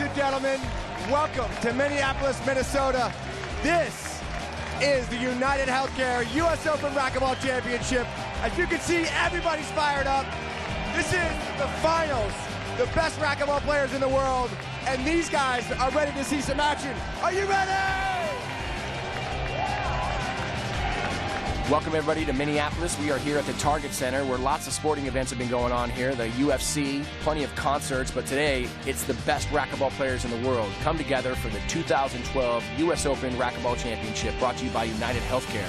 and gentlemen, welcome to Minneapolis, Minnesota. This is the United Healthcare US Open Racquetball Championship. As you can see, everybody's fired up. This is the finals, the best racquetball players in the world, and these guys are ready to see some action. Are you ready? Welcome everybody to Minneapolis. We are here at the Target Center where lots of sporting events have been going on here. The UFC, plenty of concerts, but today it's the best racquetball players in the world come together for the 2012 US Open Racquetball Championship, brought to you by United Healthcare.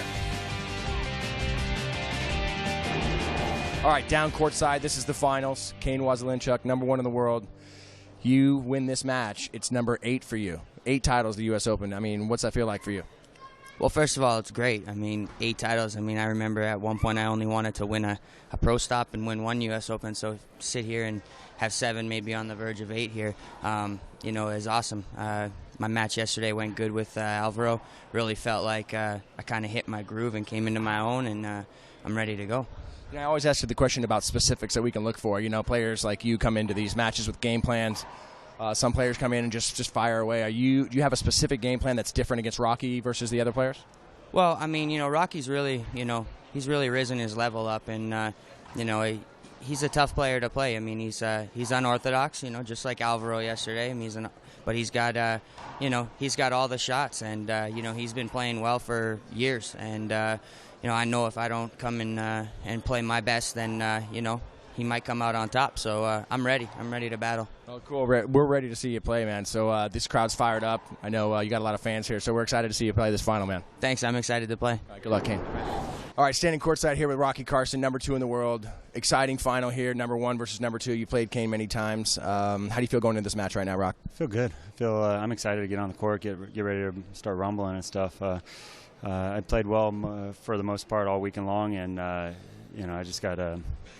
All right, down courtside, this is the finals. Kane Wazelinchuk, #1 in the world. You win this match, it's number 8 for you. 8 titles, the US Open. I mean, what's that feel like for you? Well, first of all, it's great. I mean, 8 titles. I mean, I remember at one point I only wanted to win a pro stop and win 1 U.S. Open. So sit here and have 7, maybe on the verge of 8 here, you know, is awesome. My match yesterday went good with Alvaro. Really felt like I kind of hit my groove and came into my own, and I'm ready to go. I always ask you the question about specifics that we can look for. You know, players like you come into these matches with game plans. Some players come in and just fire away. Do you have a specific game plan that's different against Rocky versus the other players? Well, I mean, you know, Rocky's really, you know, he's really risen his level up, and you know, he's a tough player to play. I mean, he's unorthodox, you know, just like Alvaro yesterday. I mean, but he's got, you know, he's got all the shots, and you know, he's been playing well for years, and you know, I know if I don't come in and play my best, then you know, he might come out on top. So I'm ready. I'm ready to battle. Oh, cool. We're ready to see you play, man. So this crowd's fired up. I know you got a lot of fans here, so we're excited to see you play this final, man. Thanks. I'm excited to play. All right, good luck, Kane. All right, standing courtside here with Rocky Carson, #2 in the world. Exciting final here, #1 versus #2. You played Kane many times. How do you feel going into this match right now, Rock? I feel good. I'm excited to get on the court, get ready to start rumbling and stuff. I played well for the most part all weekend long, and you know, I just got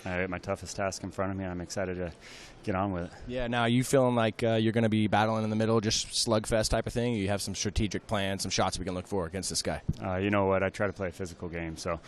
my toughest task in front of me, and I'm excited to get on with it. Yeah, now are you feeling like you're going to be battling in the middle, just slugfest type of thing? You have some strategic plans, some shots we can look for against this guy? You know what? I try to play a physical game, so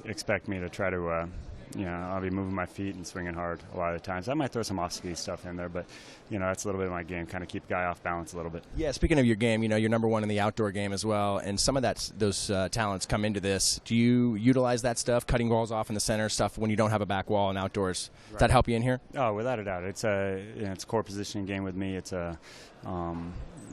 expect me to try to, you know, I'll be moving my feet and swinging hard a lot of the times. I might throw some off-speed stuff in there, but, you know, that's a little bit of my game, kind of keep the guy off balance a little bit. Yeah, speaking of your game, you know, you're #1 in the outdoor game as well, and some of those talents come into this. Do you utilize that stuff, cutting balls off in the center stuff, when you don't have a back wall and outdoors? Right. Does that help you in here? Oh, without a doubt. It's a core positioning game with me. It's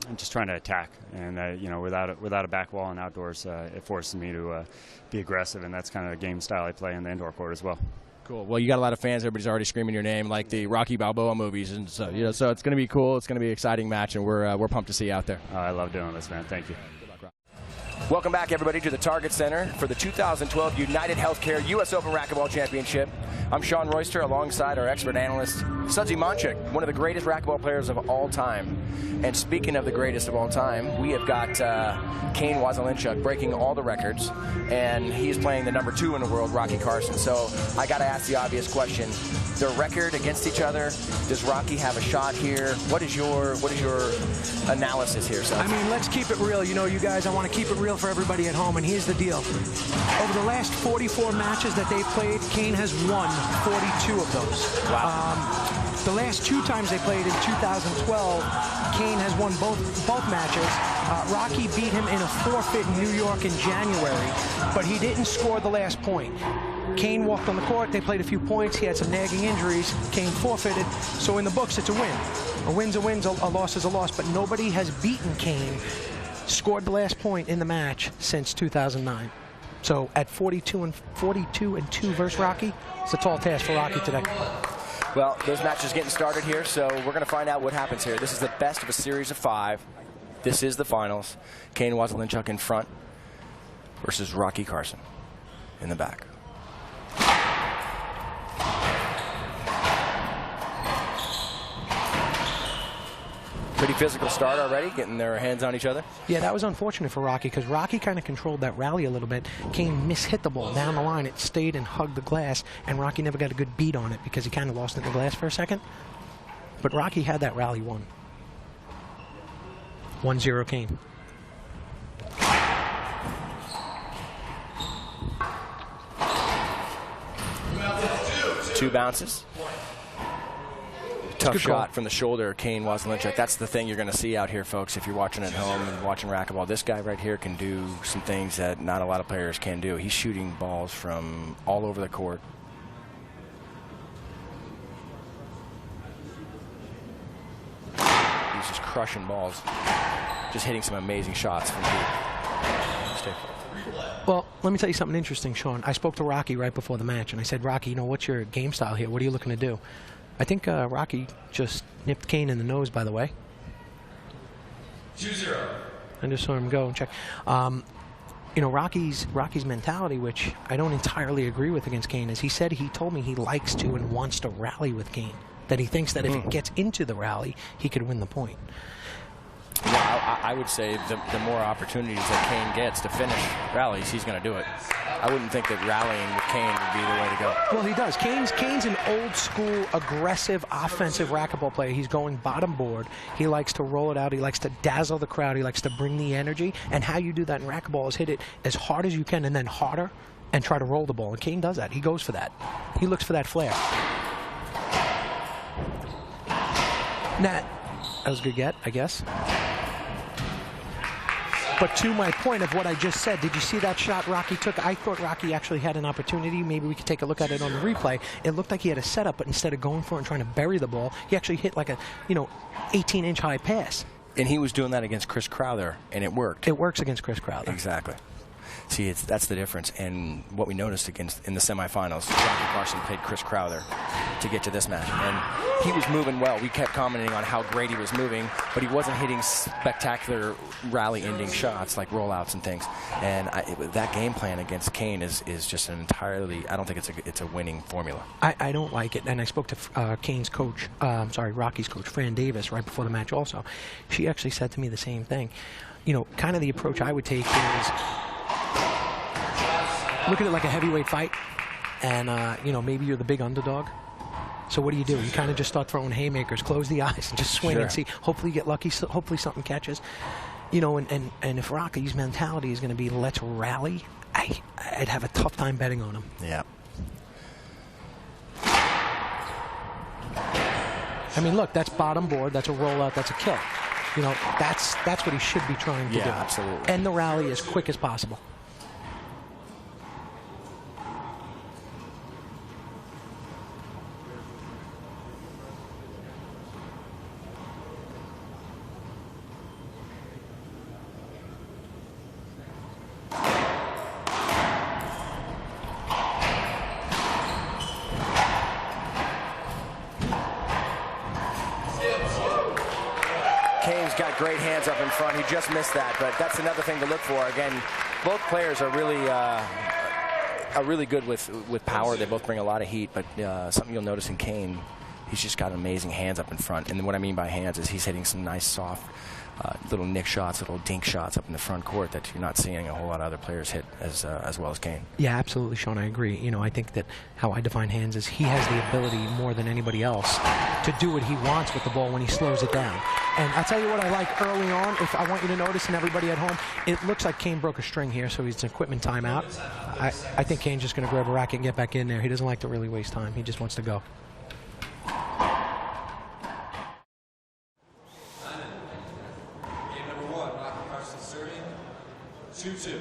I'm just trying to attack, and you know, without a back wall and outdoors, it forces me to be aggressive, and that's kind of the game style I play in the indoor court as well. Cool. Well, you got a lot of fans. Everybody's already screaming your name, like the Rocky Balboa movies, and so you know, so it's going to be cool. It's going to be an exciting match, and we're pumped to see you out there. I love doing this, man. Thank you. Welcome back, everybody, to the Target Center for the 2012 United Healthcare US Open Racquetball Championship. I'm Sean Royster, alongside our expert analyst, Sudzi Monchik, one of the greatest racquetball players of all time. And speaking of the greatest of all time, we have got Kane Wazelinchuk breaking all the records, and he's playing the #2 in the world, Rocky Carson. So I got to ask the obvious question: their record against each other. Does Rocky have a shot here? What is your analysis here, Sudzi? I mean, let's keep it real. You know, you guys, I want to keep it real for everybody at home, and here's the deal. Over the last 44 matches that they've played, Kane has won 42 of those. Wow. The last 2 times they played in 2012, Kane has won both matches. Rocky beat him in a forfeit in New York in January, but he didn't score the last point. Kane walked on the court, they played a few points, he had some nagging injuries, Kane forfeited, so in the books it's a win. A win's a win, a loss is a loss, but nobody has beaten Kane, scored the last point in the match since 2009. So at 42 and 2 versus Rocky, it's a tall task for Rocky today. Well, those matches getting started here, so we're going to find out what happens here. This is the best of a series of 5. This is the finals. Kane Wazelinchuk in front versus Rocky Carson in the back. Pretty physical start already, getting their hands on each other. Yeah, that was unfortunate for Rocky, because Rocky kind of controlled that rally a little bit. Kane mishit the ball down the line. It stayed and hugged the glass, and Rocky never got a good beat on it because he kind of lost it in the glass for a second. But Rocky had that rally won. 1-0 Kane. Two bounces. Tough shot from the shoulder, Kane Wasilewicz. That's the thing you're going to see out here, folks, if you're watching at home and watching racquetball. This guy right here can do some things that not a lot of players can do. He's shooting balls from all over the court. He's just crushing balls, just hitting some amazing shots from deep. Stay focused. Well, let me tell you something interesting, Sean. I spoke to Rocky right before the match, and I said, Rocky, you know, what's your game style here? What are you looking to do? I think Rocky just nipped Kane in the nose, by the way. 2-0. I just saw him go and check. You know, Rocky's mentality, which I don't entirely agree with against Kane, is he told me he likes to and wants to rally with Kane. That he thinks that if it gets into the rally, he could win the point. Yeah, I would say the more opportunities that Kane gets to finish rallies, he's going to do it. I wouldn't think that rallying with Kane would be the way to go. Well, he does. Kane's an old-school, aggressive, offensive racquetball player. He's going bottom board. He likes to roll it out. He likes to dazzle the crowd. He likes to bring the energy. And how you do that in racquetball is hit it as hard as you can and then harder and try to roll the ball. And Kane does that. He goes for that. He looks for that flair. That was a good get, I guess. But to my point of what I just said, did you see that shot Rocky took? I thought Rocky actually had an opportunity. Maybe we could take a look at it on the replay. It looked like he had a setup, but instead of going for it and trying to bury the ball, he actually hit like a, 18-inch high pass. And he was doing that against Chris Crowther, and it worked. It works against Chris Crowther. Exactly. See, that's the difference. And what we noticed in the semifinals, Rocky Carson played Chris Crowther to get to this match. And he was moving well. We kept commenting on how great he was moving, but he wasn't hitting spectacular rally-ending shots like rollouts and things. And that game plan against Kane is just an entirely, I don't think it's a winning formula. I don't like it. And I spoke to Kane's coach, Rocky's coach, Fran Davis, right before the match also. She actually said to me the same thing. Kind of the approach I would take is, look at it like a heavyweight fight, and maybe you're the big underdog. So what do? You kind of just start throwing haymakers, close the eyes, and just swing and see. Hopefully you get lucky. Hopefully something catches. And if Rocky's mentality is going to be let's rally, I'd have a tough time betting on him. Yeah. I mean, look, that's bottom board. That's a rollout. That's a kill. That's what he should be trying to do. Yeah, absolutely. End the rally as quick as possible. Kane's got great hands up in front. He just missed that, but that's another thing to look for. Again, both players are really good with power. They both bring a lot of heat, but something you'll notice in Kane, he's just got amazing hands up in front. And what I mean by hands is he's hitting some nice, soft, little nick shots, little dink shots up in the front court that you're not seeing a whole lot of other players hit as well as Kane. Yeah, absolutely, Sean. I agree. I think that how I define hands is he has the ability more than anybody else to do what he wants with the ball when he slows it down. And I'll tell you what I like early on, if I want you to notice, and everybody at home, it looks like Kane broke a string here, so he's an equipment timeout. I think Kane's just going to grab a racket and get back in there. He doesn't like to really waste time. He just wants to go. Game number 1, Rocky Carson serving, 2-2.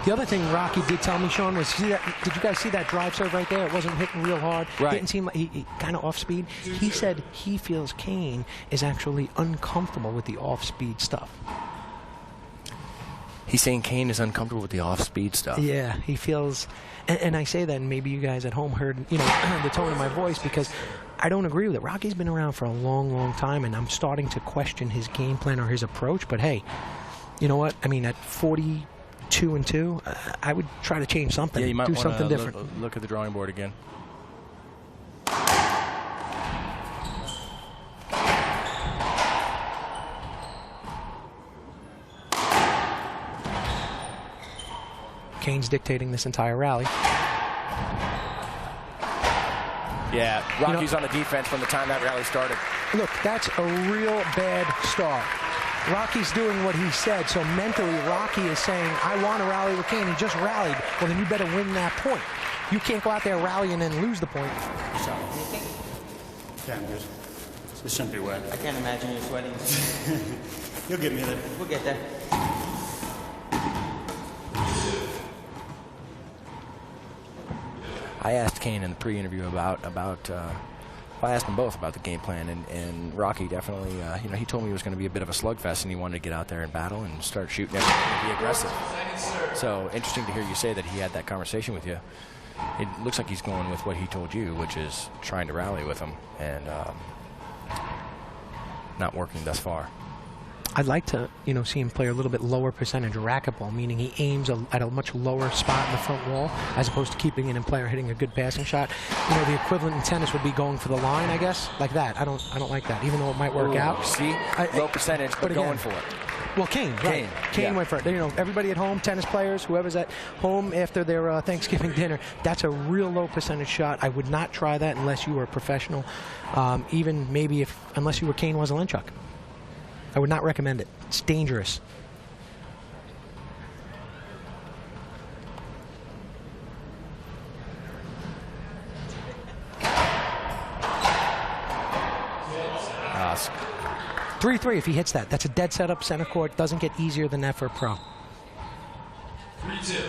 The other thing Rocky did tell me, Sean, was did you guys see that drive serve right there? It wasn't hitting real hard. Right. Didn't seem like he kind of off speed. He said he feels Kane is actually uncomfortable with the off speed stuff. He's saying Kane is uncomfortable with the off-speed stuff. Yeah, he feels, and I say that, and maybe you guys at home heard, the tone of my voice, because I don't agree with it. Rocky's been around for a long, long time, and I'm starting to question his game plan or his approach. But hey, you know what? I mean, at 42-2, I would try to change something. Yeah, you might do something different. Look at the drawing board again. Kane's dictating this entire rally. Yeah, Rocky's on the defense from the time that rally started. look, that's a real bad start. Rocky's doing what he said, so mentally Rocky is saying, I want to rally with Kane. He just rallied. Well, then you better win that point. You can't go out there rally and then lose the point. So, yeah, I'm good. This shouldn't be wet. I can't imagine you sweating. You'll get me there. We'll get there. I asked Kane in the pre-interview about I asked them both about the game plan, and Rocky definitely, he told me it was going to be a bit of a slugfest, and he wanted to get out there and battle and start shooting and be aggressive. So interesting to hear you say that he had that conversation with you. It looks like he's going with what he told you, which is trying to rally with him, and not working thus far. I'd like to, see him play a little bit lower percentage racquetball, meaning he aims at a much lower spot in the front wall, as opposed to keeping it in play or hitting a good passing shot. The equivalent in tennis would be going for the line, I guess, like that. I don't like that, even though it might work out. See, low percentage, but again, going for it. Well, Kane, right. Kane went for it. Everybody at home, tennis players, whoever's at home after their Thanksgiving dinner, that's a real low percentage shot. I would not try that unless you were a professional, even maybe unless you were Kane Weselenchuk. I would not recommend it. It's dangerous. Ask. 3-3 if he hits that. That's a dead setup, center court. Doesn't get easier than that for a pro. 3-2.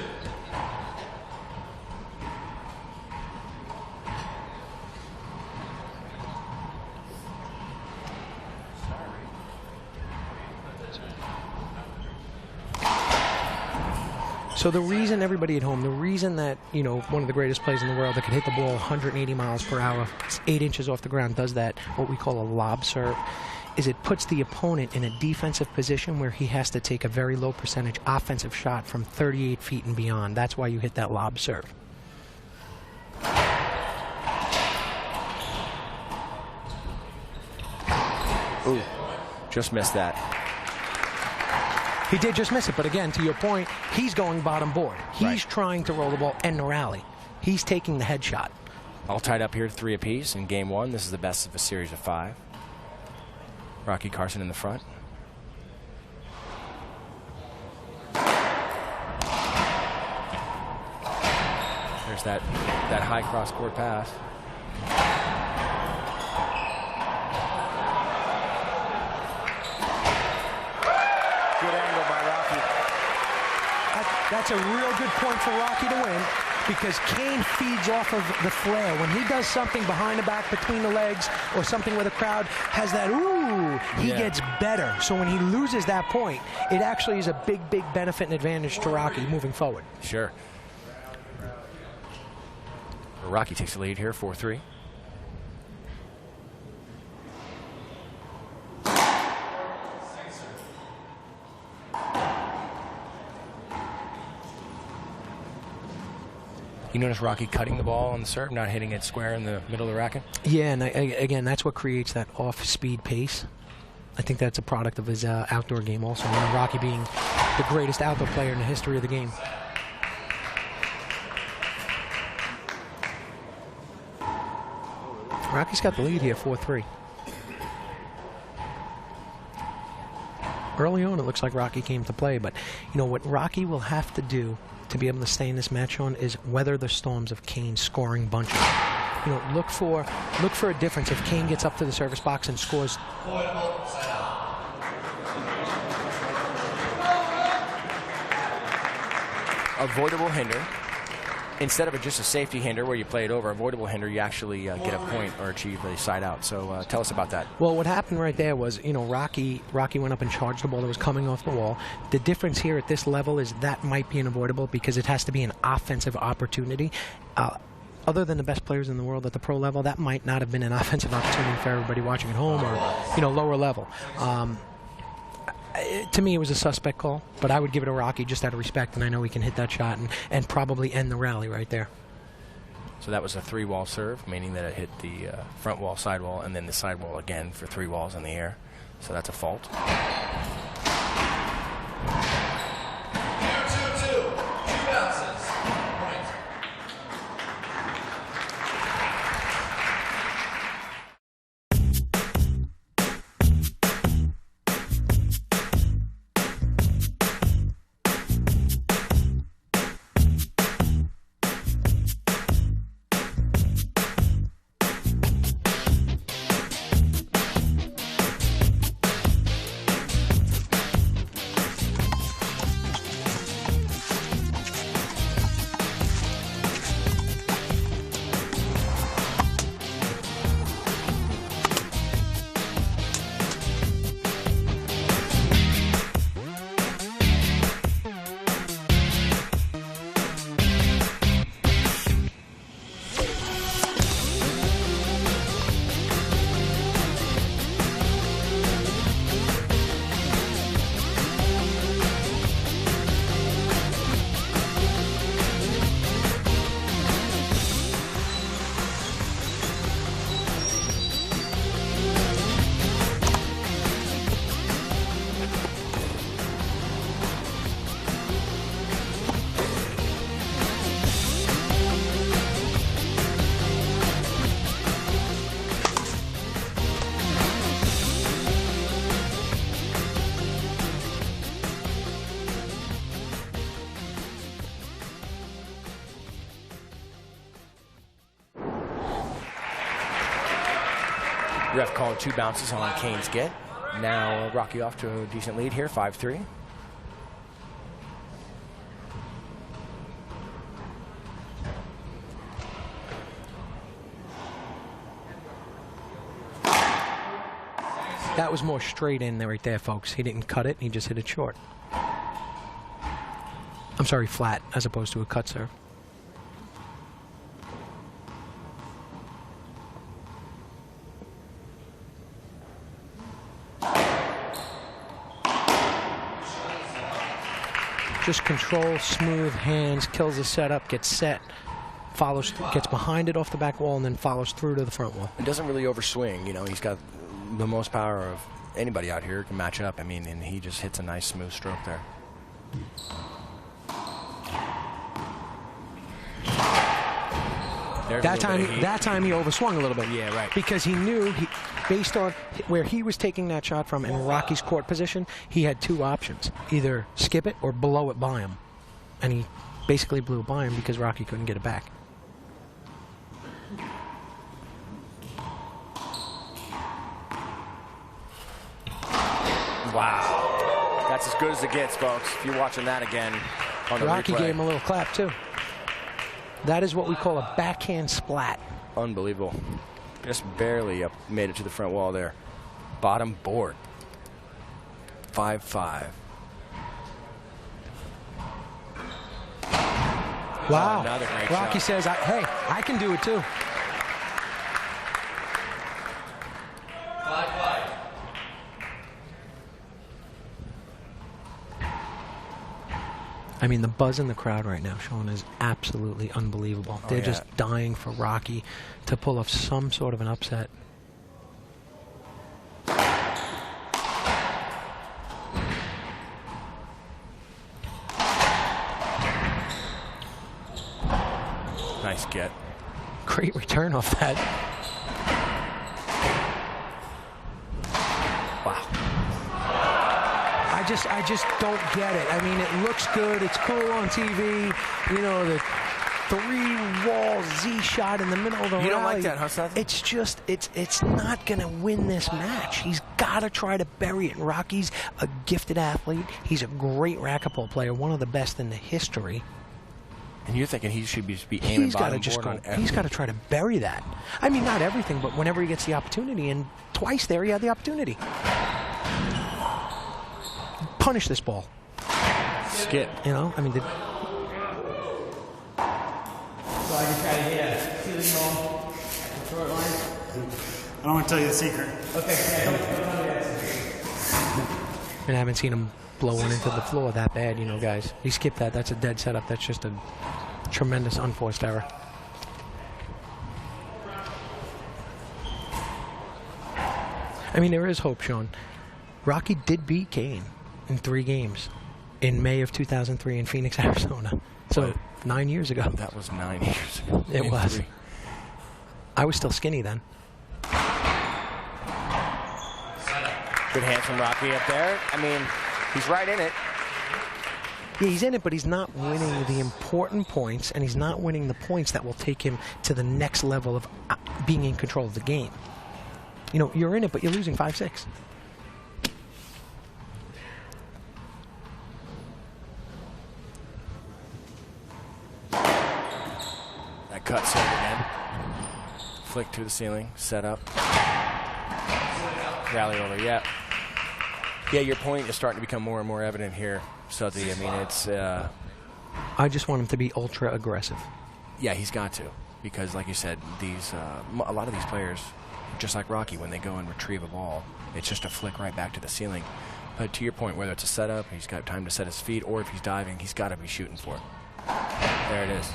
So the reason everybody at home, the reason that, one of the greatest players in the world that could hit the ball 180 miles per hour, 8 inches off the ground, does that, what we call a lob serve, is it puts the opponent in a defensive position where he has to take a very low percentage offensive shot from 38 feet and beyond. That's why you hit that lob serve. Ooh, just missed that. He did just miss it, but again, to your point, he's going bottom board. He's trying to roll the ball and rally. He's taking the headshot. All tied up here, 3 apiece in game 1. This is the best of a series of 5. Rocky Carson in the front. There's that high cross-court pass. Good angle by Rocky. That's a real good point for Rocky to win, because Kane feeds off of the flair. When he does something behind the back, between the legs, or something where the crowd has that, ooh, he gets better. So when he loses that point, it actually is a big, big benefit and advantage to Rocky moving forward. Sure. Rocky takes the lead here, 4-3. You notice Rocky cutting the ball on the serve, not hitting it square in the middle of the racket? Yeah, and again, that's what creates that off-speed pace. I think that's a product of his outdoor game also. Rocky being the greatest outdoor player in the history of the game. Rocky's got the lead here, 4-3. Early on, it looks like Rocky came to play, but what Rocky will have to do to be able to stay in this match on is weather the storms of Kane scoring bunches. Look for a difference if Kane gets up to the service box and scores. Avoidable hinder. Instead of just a safety hinder where you play it over, avoidable hinder, you actually get a point or achieve a side out. So tell us about that. Well, what happened right there was, Rocky went up and charged the ball that was coming off the wall. The difference here at this level is that might be an avoidable because it has to be an offensive opportunity. Other than the best players in the world at the pro level, that might not have been an offensive opportunity for everybody watching at home or, lower level. To me, it was a suspect call, but I would give it to Rocky just out of respect, and I know he can hit that shot and probably end the rally right there. So that was a 3-wall serve, meaning that it hit the front wall, side wall, and then the side wall again for 3 walls in the air. So that's a fault. Ref calling 2 bounces on Kane's get. Now Rocky off to a decent lead here, 5-3. That was more straight in there right there, folks. He didn't cut it. He just hit it short. I'm sorry, flat, as opposed to a cut serve. Just control, smooth hands, kills the setup, gets set, follows, gets behind it off the back wall, and then follows through to the front wall. It doesn't really overswing. You know, he's got the most power of anybody out here can match up. I mean, and he just hits a nice smooth stroke there. That time he overswung a little bit. Yeah, right. Because he knew, based on where he was taking that shot from and Rocky's court position, he had 2 options. Either skip it or blow it by him. And he basically blew it by him because Rocky couldn't get it back. Wow. That's as good as it gets, folks. If you're watching that again on the Rocky replay. gave him a little clap, too. That is what we call a backhand splat. Unbelievable. Just barely made it to the front wall there. Bottom board. 5-5. Wow. Another great Rocky shot. says, hey, I can do it, too. I mean, the buzz in the crowd right now, Sean, is absolutely unbelievable. Oh, They're yeah. just dying for Rocky to pull off some sort of an upset. Nice get. Great return off that. Wow. I just don't get it. I mean, it looks good. It's cool on TV. You know, the 3-wall Z shot in the middle of the rally. You don't like that, huh, Seth? It's just, it's not going to win this match. He's got to try to bury it. And Rocky's a gifted athlete. He's a great racquetball player, one of the best in the history. And you're thinking he should be aiming He's got to bottom just board go. on everything. He's got to try to bury that. I mean, not everything, but whenever he gets the opportunity, and twice there he had the opportunity. Punish this ball. Skip. You know, I mean, I don't want to tell you the secret. and I haven't seen him blow one into the floor that bad, you know, guys. He skipped that. That's a dead setup. That's just a tremendous unforced error. I mean, there is hope, Sean. Rocky did beat Kane in 3 games in May of 2003 in Phoenix, Arizona. So 9 years ago. That was 9 years ago. It In was. 3. I was still skinny then. Good hands from Rocky up there. I mean, he's right in it. Yeah, he's in it, but he's not winning the important points, and he's not winning the points that will take him to the next level of being in control of the game. You know, you're in it, but you're losing 5-6. That cut serve again. Flick to the ceiling, set up. Rally over, yeah. Yeah, your point is starting to become more and more evident here, Sudsy. I mean, it's... I just want him to be ultra aggressive. Yeah, he's got to. Because, like you said, these a lot of these players, just like Rocky, when they go and retrieve a ball, it's just a flick right back to the ceiling. But to your point, whether it's a setup, he's got time to set his feet, or if he's diving, he's got to be shooting for it. There it is.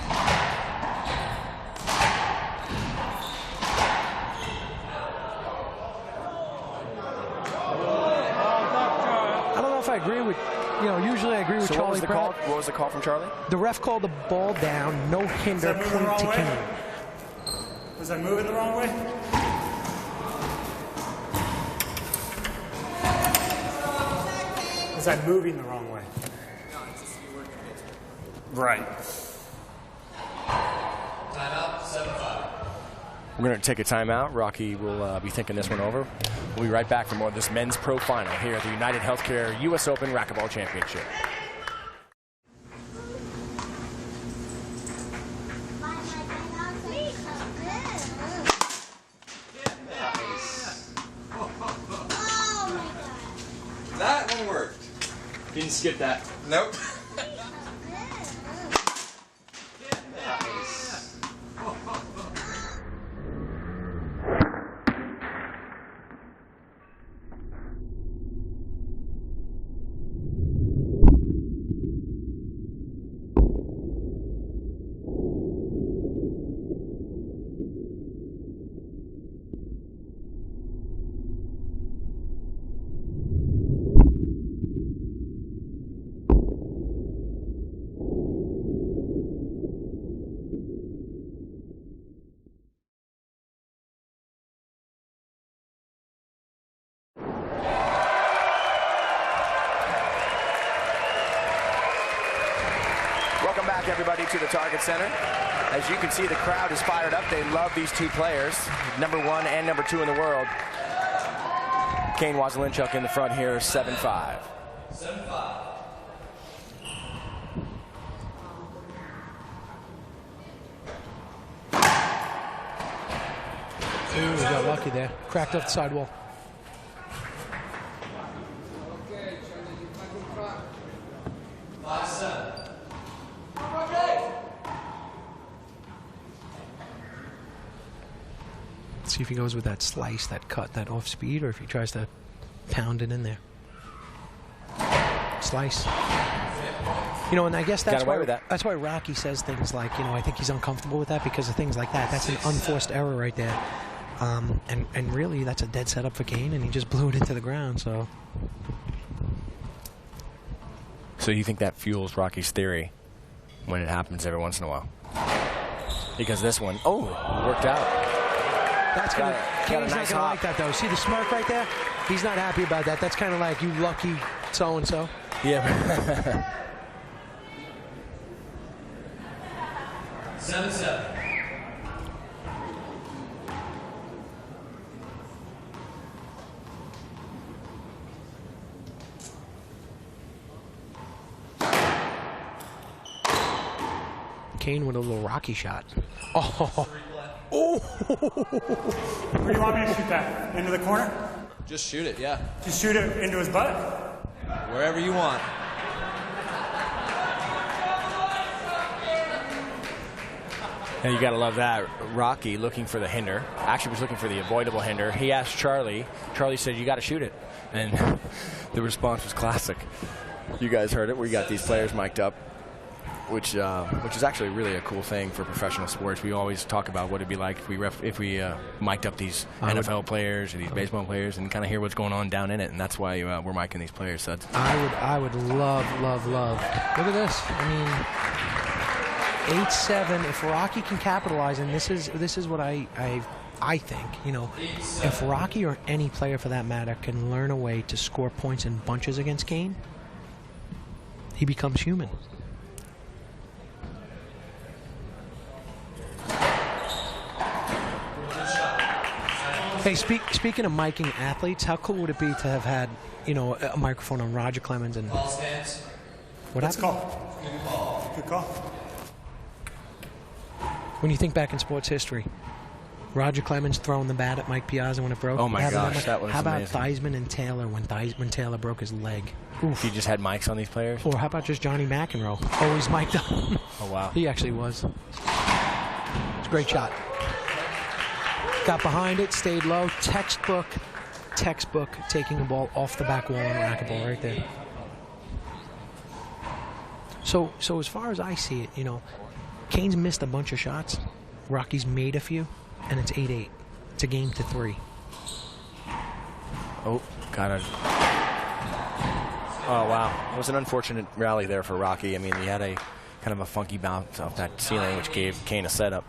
I don't know if I agree with, you know, usually I agree with So Charlie what was the Pratt. call? What was the call from Charlie? The ref called the ball down, no hinder, that moving the point to wrong way? Kane. Was I moving the wrong way? Was I moving the wrong way? Right. Timeout, 7-5. We're going to take a timeout. Rocky will be thinking this one over. We'll be right back for more of this men's pro final here at the United Healthcare US Open Racquetball Championship. That one worked. Didn't skip that. Nope. Welcome back, everybody, to the Target Center. As you can see, the crowd is fired up. They love these two players, #1 and #2 in the world. Kane Wazelinchuk in the front here, 7-5. 7-5. Ooh, we got lucky there. Cracked off the sidewall. Okay, back in front. 5-7. See if he goes with that slice, that cut, that off speed, or if he tries to pound it in there. Slice. You know, and I guess that's Got away why with that. that's why Rocky says things like, you know, I think he's uncomfortable with that because of things like that. That's an unforced error right there. And really, that's a dead setup for Kane, and he just blew it into the ground. So You think that fuels Rocky's theory when it happens every once in a while? Because this one, oh, worked out. that's Got gonna. a Kane's nice not gonna hop. like that though. See the smirk right there? He's not happy about that. That's kind of like you lucky so and so. Yeah. 7-7. Kane with a little Rocky shot. Oh. Oh. Where do you want me to shoot that? Into the corner? Just shoot it, yeah. Just shoot it into his butt? Wherever you want. And you got to love that. Rocky looking for the hinder. Actually was looking for the avoidable hinder. He asked Charlie. Charlie said, you got to shoot it. And the response was classic. You guys heard it. We got these players mic'd up, which is actually really a cool thing for professional sports. We always talk about what it'd be like if we mic'd up these NFL players or these baseball players and kind of hear what's going on down in it. And that's why we're micing these players. So I would love. Look at this. I mean, 8-7. If Rocky can capitalize, and this is what I think, you know, if Rocky or any player for that matter can learn a way to score points in bunches against Kane, he becomes human. Hey, speaking of miking athletes, how cool would it be to have had, you know, a microphone on Roger Clemens and Ball stance. what Let's happened? call. Good call. Good call. When you think back in sports history, Roger Clemens throwing the bat at Mike Piazza when it broke. Oh my gosh, that was How about amazing. Theismann and Taylor when Taylor broke his leg? if you just had mics on these players. Or how about just Johnny McEnroe? Always mic'd up. Oh, wow. He actually was. It's a great shot. Got behind it, stayed low. Textbook taking the ball off the back wall and racquetball right there. So as far as I see it, you know, Kane's missed a bunch of shots. Rocky's made a few, and it's 8-8. It's a game to 3. Oh, got it. Oh, wow. It was an unfortunate rally there for Rocky. I mean, he had a kind of a funky bounce off that ceiling, which gave Kane a setup.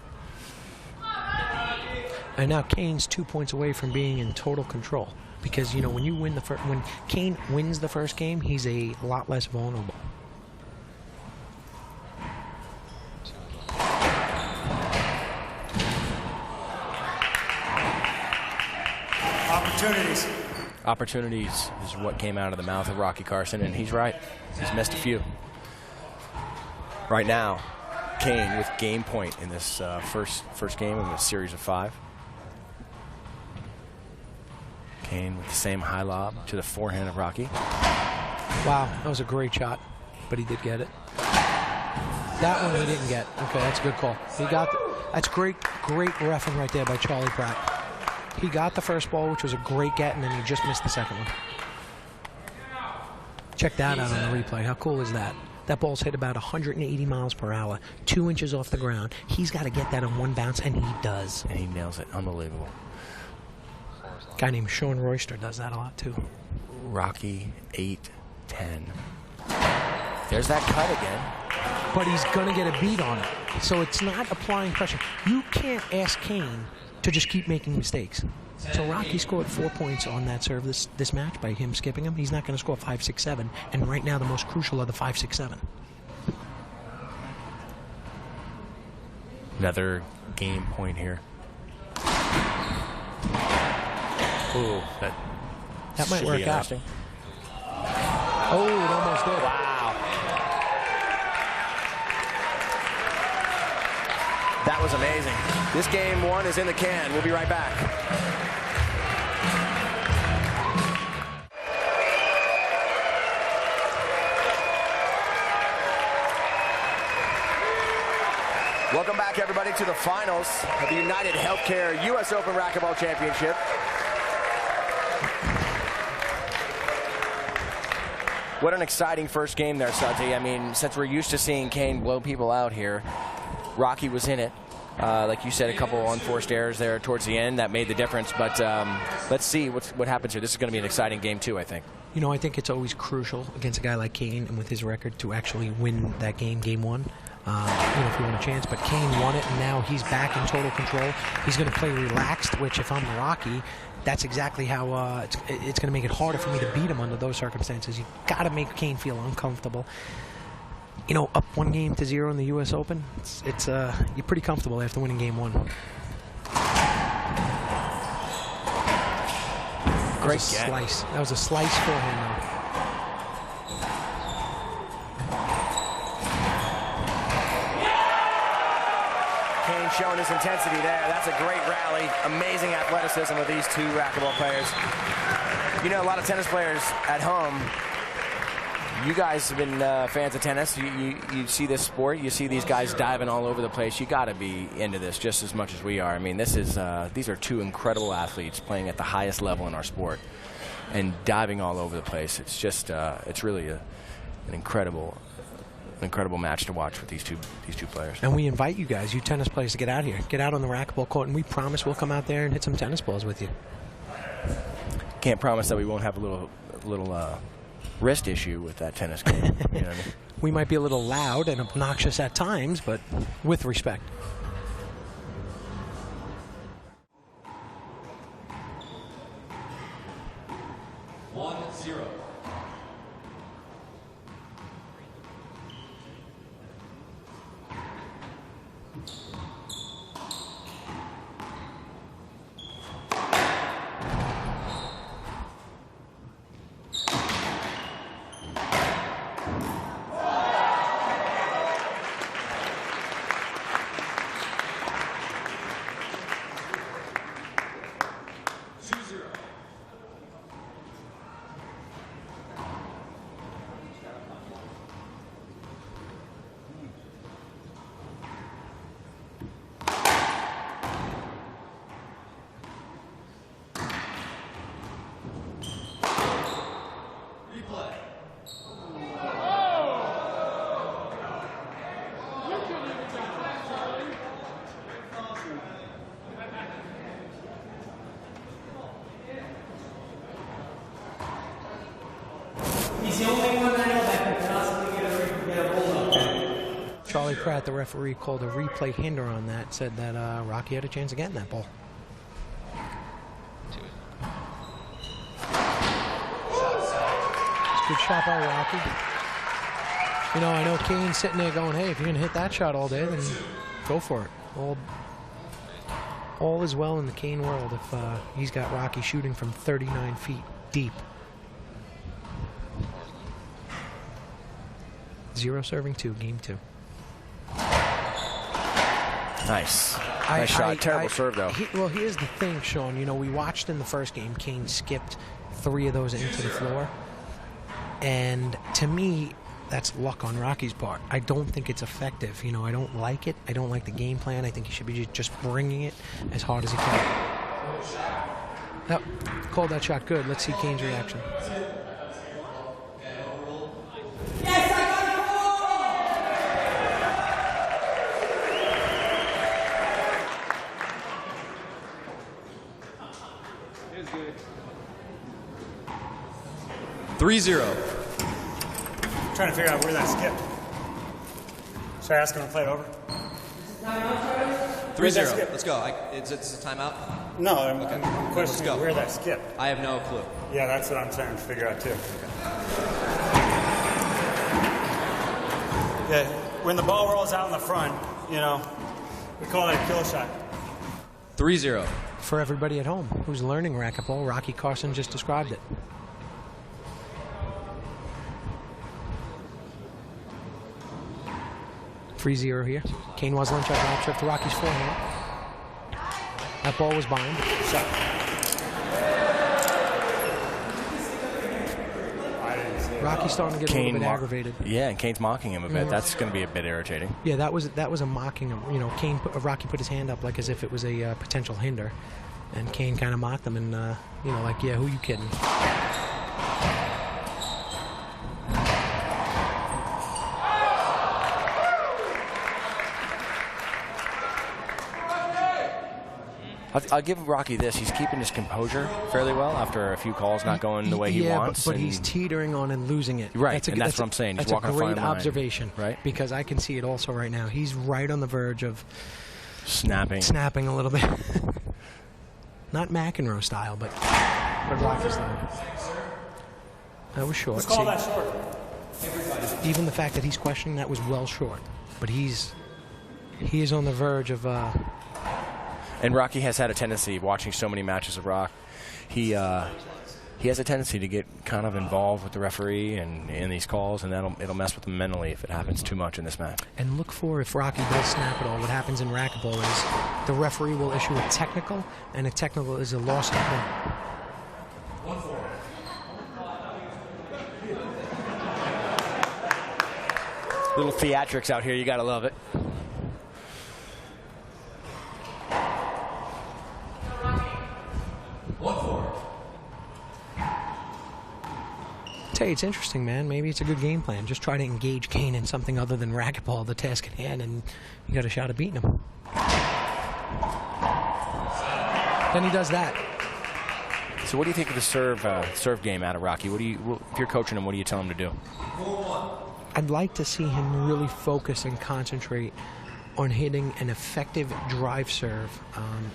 And now Kane's 2 points away from being in total control. Because, you know, when you win when Kane wins the first game, he's a lot less vulnerable. Opportunities is what came out of the mouth of Rocky Carson, and he's right. He's missed a few. Right now, Kane with game point in this first game of a series of 5. Kane with the same high lob to the forehand of Rocky. Wow, that was a great shot, but he did get it. That one he didn't get. Okay, that's a good call. He got that's great reffing right there by Charlie Pratt. He got the first ball, which was a great get, and then he just missed the second one. Check that out on the replay. How cool is that? That ball's hit about 180 miles per hour, 2 inches off the ground. He's got to get that on one bounce, and he does. And he nails it. Unbelievable. A guy named Sean Royster does that a lot, too. Rocky 8-10. There's that cut again. But he's going to get a beat on it. So it's not applying pressure. You can't ask Kane to just keep making mistakes. So Rocky scored 4 points on that serve this match by him skipping him. He's not going to score 5, 6, 7. And right now, the most crucial are the 5, 6, 7. Another game point here. Ooh, that might work out. Oh, it almost did. Wow. That was amazing. This game 1 is in the can. We'll be right back. Welcome back, everybody, to the finals of the United Healthcare US Open Racquetball Championship. What an exciting first game there, Sudzi. I mean, since we're used to seeing Kane blow people out here, Rocky was in it. Like you said, a couple unforced errors there towards the end that made the difference. But let's see what happens here. This is going to be an exciting game, too, I think. You know, I think it's always crucial against a guy like Kane and with his record to actually win that game, game 1. You know, if you want a chance. But Kane won it, and now he's back in total control. He's going to play relaxed, which if I'm Rocky, that's exactly how it's going to make it harder for me to beat him under those circumstances. You've got to make Kane feel uncomfortable. You know, up 1-0 in the U.S. Open, it's you're pretty comfortable after winning game 1. Great slice. That was a slice for him, though. Kane showing his intensity there. That's a great rally. Amazing athleticism of these two racquetball players. You know, a lot of tennis players at home, you guys have been fans of tennis. You see this sport. You see these guys diving all over the place. You got to be into this just as much as we are. I mean, these are two incredible athletes playing at the highest level in our sport and diving all over the place. It's just it's really an incredible match to watch with these two players. And we invite you guys, you tennis players, to get out here. Get out on the racquetball court, and we promise we'll come out there and hit some tennis balls with you. Can't promise that we won't have a little wrist issue with that tennis game. You know what I mean? We might be a little loud and obnoxious at times, but with respect. Charlie Pratt, the referee, called a replay hinder on that, said that Rocky had a chance of getting that ball. It's a good shot by Rocky. You know, I know Kane's sitting there going, hey, if you're going to hit that shot all day, then go for it. All is well in the Kane world if he's got Rocky shooting from 39 feet. deep. 0 serving 2, game 2. Nice. Nice shot. Terrible serve, though. Well, here's the thing, Sean. You know, we watched in the first game, Kane skipped 3 of those into the floor. And to me, that's luck on Rocky's part. I don't think it's effective. You know, I don't like it. I don't like the game plan. I think he should be just bringing it as hard as he can. Yep, called that shot good. Let's see Kane's reaction. Three 0. Trying to figure out where that skipped. Should I ask him to play it over? 3-0. Let's go. It's a timeout? No, I'm questioning go. where that skipped. I have no clue. Yeah, that's what I'm trying to figure out too. Yeah, when the ball rolls out in the front, you know, we call it a kill shot. 3-0. For everybody at home who's learning racquetball, Rocky Carson just described it. (3-0) here. Kane was lunch out drop trip to Rocky's forehand. That ball was bind. Shot. Rocky's starting to get a little bit aggravated. Yeah, and Kane's mocking him a bit. That's going to be a bit irritating. Yeah, that was a mocking. You know, Rocky put his hand up like as if it was a potential hinder, and Kane kind of mocked him and you know, like, yeah, who you kidding? I'll give Rocky this. He's keeping his composure fairly well after a few calls not going the way he wants. But he's teetering on and losing it. Right, that's what I'm saying. He's walking a fine line. That's a great observation. Right. Because I can see it also right now. He's right on the verge of snapping a little bit. Not McEnroe style, but Rocky style. That was short. Let's call that short. Even the fact that he's questioning that was well short. But he is on the verge of... And Rocky has had a tendency, watching so many matches of Rock, he has a tendency to get kind of involved with the referee and in these calls, and it'll mess with him mentally if it happens too much in this match. And look for, if Rocky does snap at all, what happens in racquetball is the referee will issue a technical, and a technical is a loss of point. 1-4. Little theatrics out here, you gotta love it. Hey, it's interesting, man. Maybe it's a good game plan. Just try to engage Kane in something other than racquetball, the task at hand, and you got a shot at beating him. Then he does that. So what do you think of the serve game out of Rocky? If you're coaching him, what do you tell him to do? I'd like to see him really focus and concentrate on hitting an effective drive serve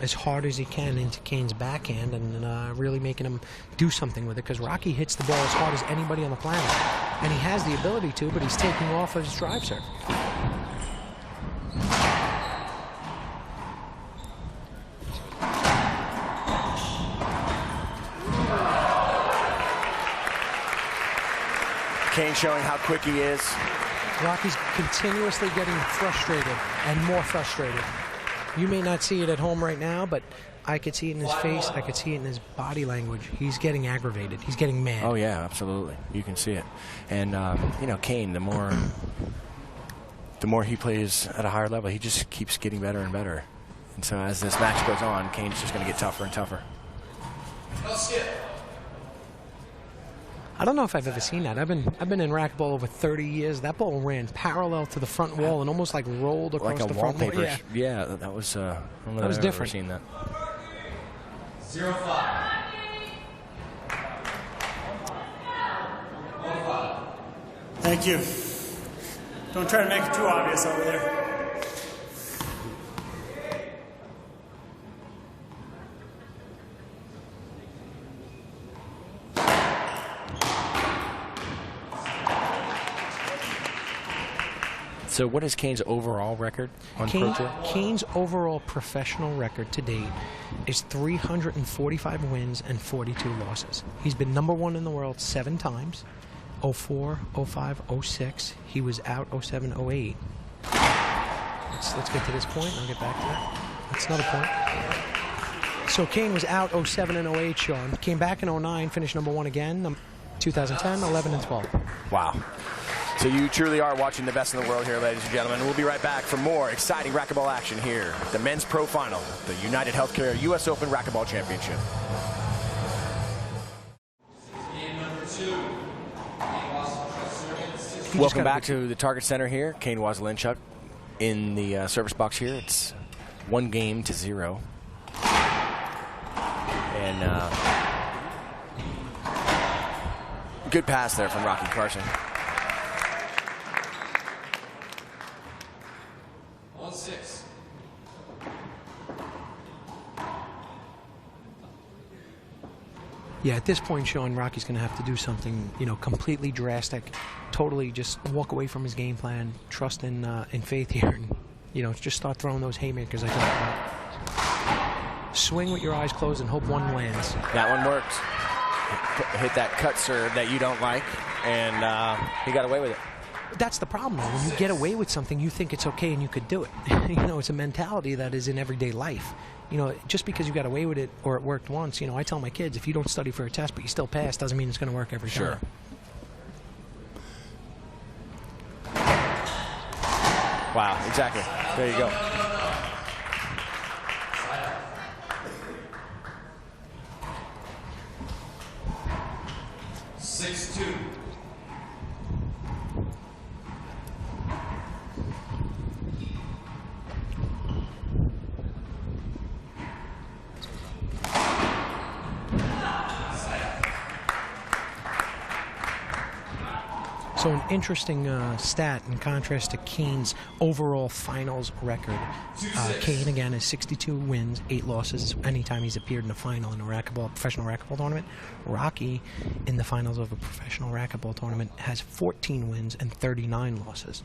as hard as he can into Kane's backhand and really making him do something with it, because Rocky hits the ball as hard as anybody on the planet. And he has the ability to, but he's taking off his drive serve. Kane showing how quick he is. Rocky's continuously getting frustrated and more frustrated. You may not see it at home right now, but I could see it in his face. I could see it in his body language. He's getting aggravated. He's getting mad. Oh, yeah, absolutely. You can see it. And, you know, Kane, the more he plays at a higher level, he just keeps getting better and better. And so as this match goes on, Kane's just going to get tougher and tougher. No skip. I don't know if I've ever seen that. I've been in racquetball over 30 years. That ball ran parallel to the front wall and almost like rolled across like the front wall. Yeah, yeah, that was. I don't know that was I've different. Ever seen that. 0-5. 1-5. Thank you. Don't try to make it too obvious over there. So what is Kane's overall record on Pro Tour? Kane's overall professional record to date is 345 wins and 42 losses. He's been #1 in the world 7 times, 04, 05, 06. He was out 07, 08. Let's get to this point. I'll get back to that. That's another point. So Kane was out 07 and 08, Sean. Came back in 09, finished #1 again, 2010, 11, and 12. Wow. So you truly are watching the best in the world here, ladies and gentlemen. We'll be right back for more exciting racquetball action here. The men's pro final, the United Healthcare US Open Racquetball Championship. Welcome back to the Target Center here. Kane Wasylenchuk in the service box here. It's 1-0. And good pass there from Rocky Carson. 1-6. Yeah, at this point, Sean, Rocky's going to have to do something, completely drastic, totally just walk away from his game plan, trust in faith here, and, just start throwing those haymakers I talked about. Swing with your eyes closed and hope one lands. That one works. Hit that cut serve that you don't like, and he got away with it. That's the problem, though. When you get away with something, you think it's okay and you could do it. It's a mentality that is in everyday life. Just because you got away with it or it worked once, I tell my kids, if you don't study for a test but you still pass, doesn't mean it's going to work every time. Wow, exactly. There you go. So an interesting stat in contrast to Kane's overall finals record. Kane, again, has 62 wins, 8 losses anytime he's appeared in a final in a professional racquetball tournament. Rocky, in the finals of a professional racquetball tournament, has 14 wins and 39 losses.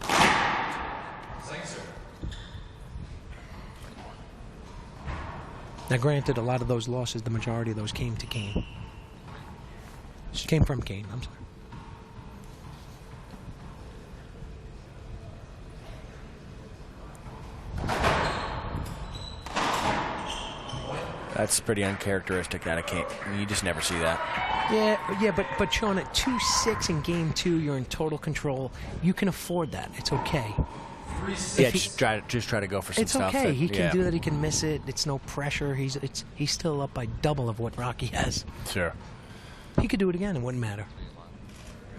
Now, granted, a lot of those losses, the majority of those came to Kane. Came from Kane, I'm sorry. That's pretty uncharacteristic out of Kane. You just never see that. Yeah, but Sean, at 2-6 in game 2, you're in total control. You can afford that. It's okay. Yeah, just try to go for some stuff. It's okay. He can do that. He can miss it. It's no pressure. He's still up by double of what Rocky has. Sure. He could do it again. It wouldn't matter.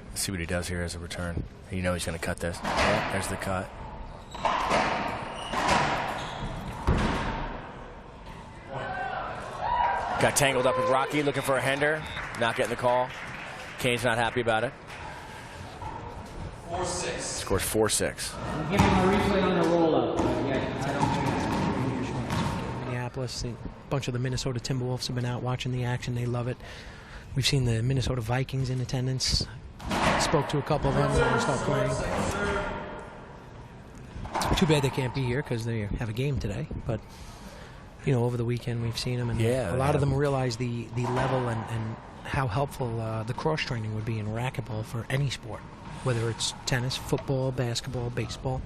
Let's see what he does here as a return. He's going to cut this. Yeah, there's the cut. Got tangled up with Rocky, looking for a hander. Not getting the call. Kane's not happy about it. 4-6. Scores 4-6. Give him a replay on the roll-up. Minneapolis, a bunch of the Minnesota Timberwolves have been out watching the action. They love it. We've seen the Minnesota Vikings in attendance. Spoke to a couple of them when they stopped playing. Too bad they can't be here because they have a game today. But, over the weekend we've seen them. And a lot of them realize the level and how helpful the cross-training would be in racquetball for any sport, whether it's tennis, football, basketball, baseball.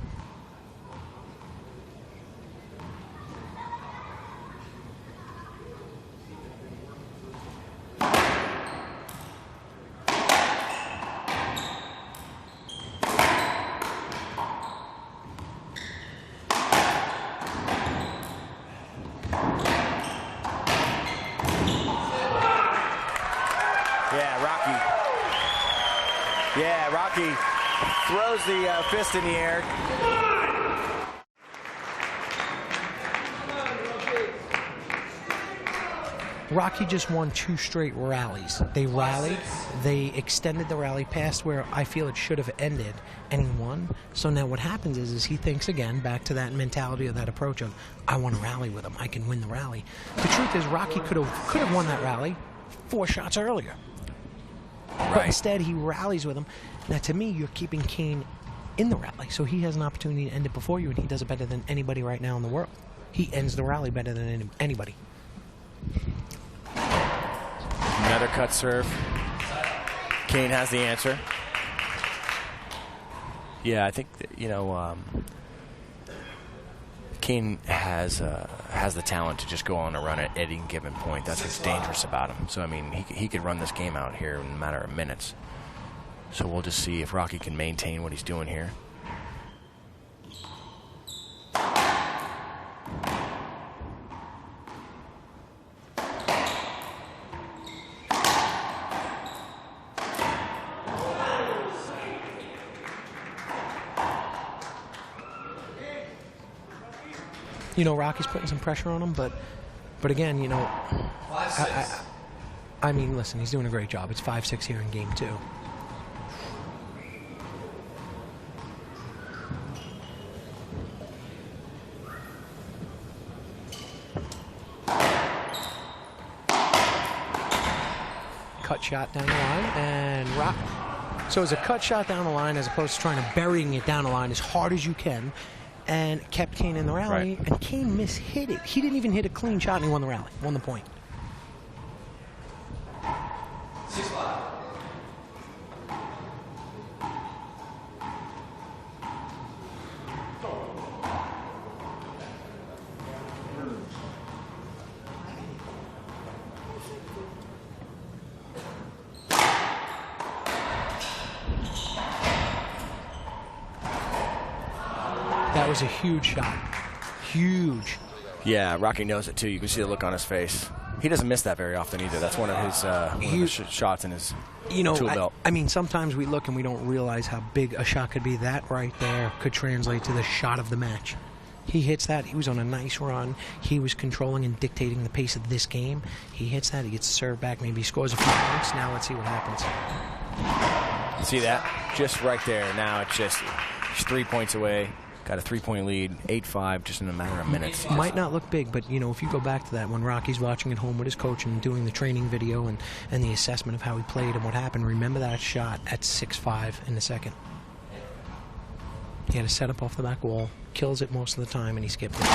Rocky throws the fist in the air. Rocky just won 2 straight rallies. They rallied, they extended the rally past where I feel it should have ended, and he won. So now what happens is he thinks again, back to that mentality or that approach of, I want to rally with him, I can win the rally. The truth is Rocky could have won that rally 4 shots earlier. But instead he rallies with him. Now to me, you're keeping Kane in the rally. So he has an opportunity to end it before you, and he does it better than anybody right now in the world. He ends the rally better than anybody. Another cut serve. Kane has the answer. Yeah, I think that, you know, Kane has the talent to just go on a run at any given point. That's what's dangerous about him. So I mean, he could run this game out here in a matter of minutes. So we'll just see if Rocky can maintain what he's doing here. You know, Rocky's putting some pressure on him, but again, you know, I mean, listen, he's doing a great job. It's 5-6 here in game 2. Cut shot down the line, and Rock. So it's a cut shot down the line as opposed to trying to burying it down the line as hard as you can. And kept Kane in the rally, and Kane mishit it. He didn't even hit a clean shot, and he won the rally, won the point. 6-5. That was a huge shot. Huge. Yeah, Rocky knows it too. You can see the look on his face. He doesn't miss that very often either. That's one of his shots in his tool belt. I mean, sometimes we look and we don't realize how big a shot could be. That right there could translate to the shot of the match. He hits that. He was on a nice run. He was controlling and dictating the pace of this game. He hits that. He gets the serve back. Maybe he scores a few points. Now let's see what happens. See that? Just right there. Now it's just 3 points away. Got a 3-point lead, 8-5, just in a matter of minutes. Might not look big, but, you know, if you go back to that, when Rocky's watching at home with his coach and doing the training video and the assessment of how he played and what happened, remember that shot at 6-5 in the second. He had a setup off the back wall, kills it most of the time, and he skipped it.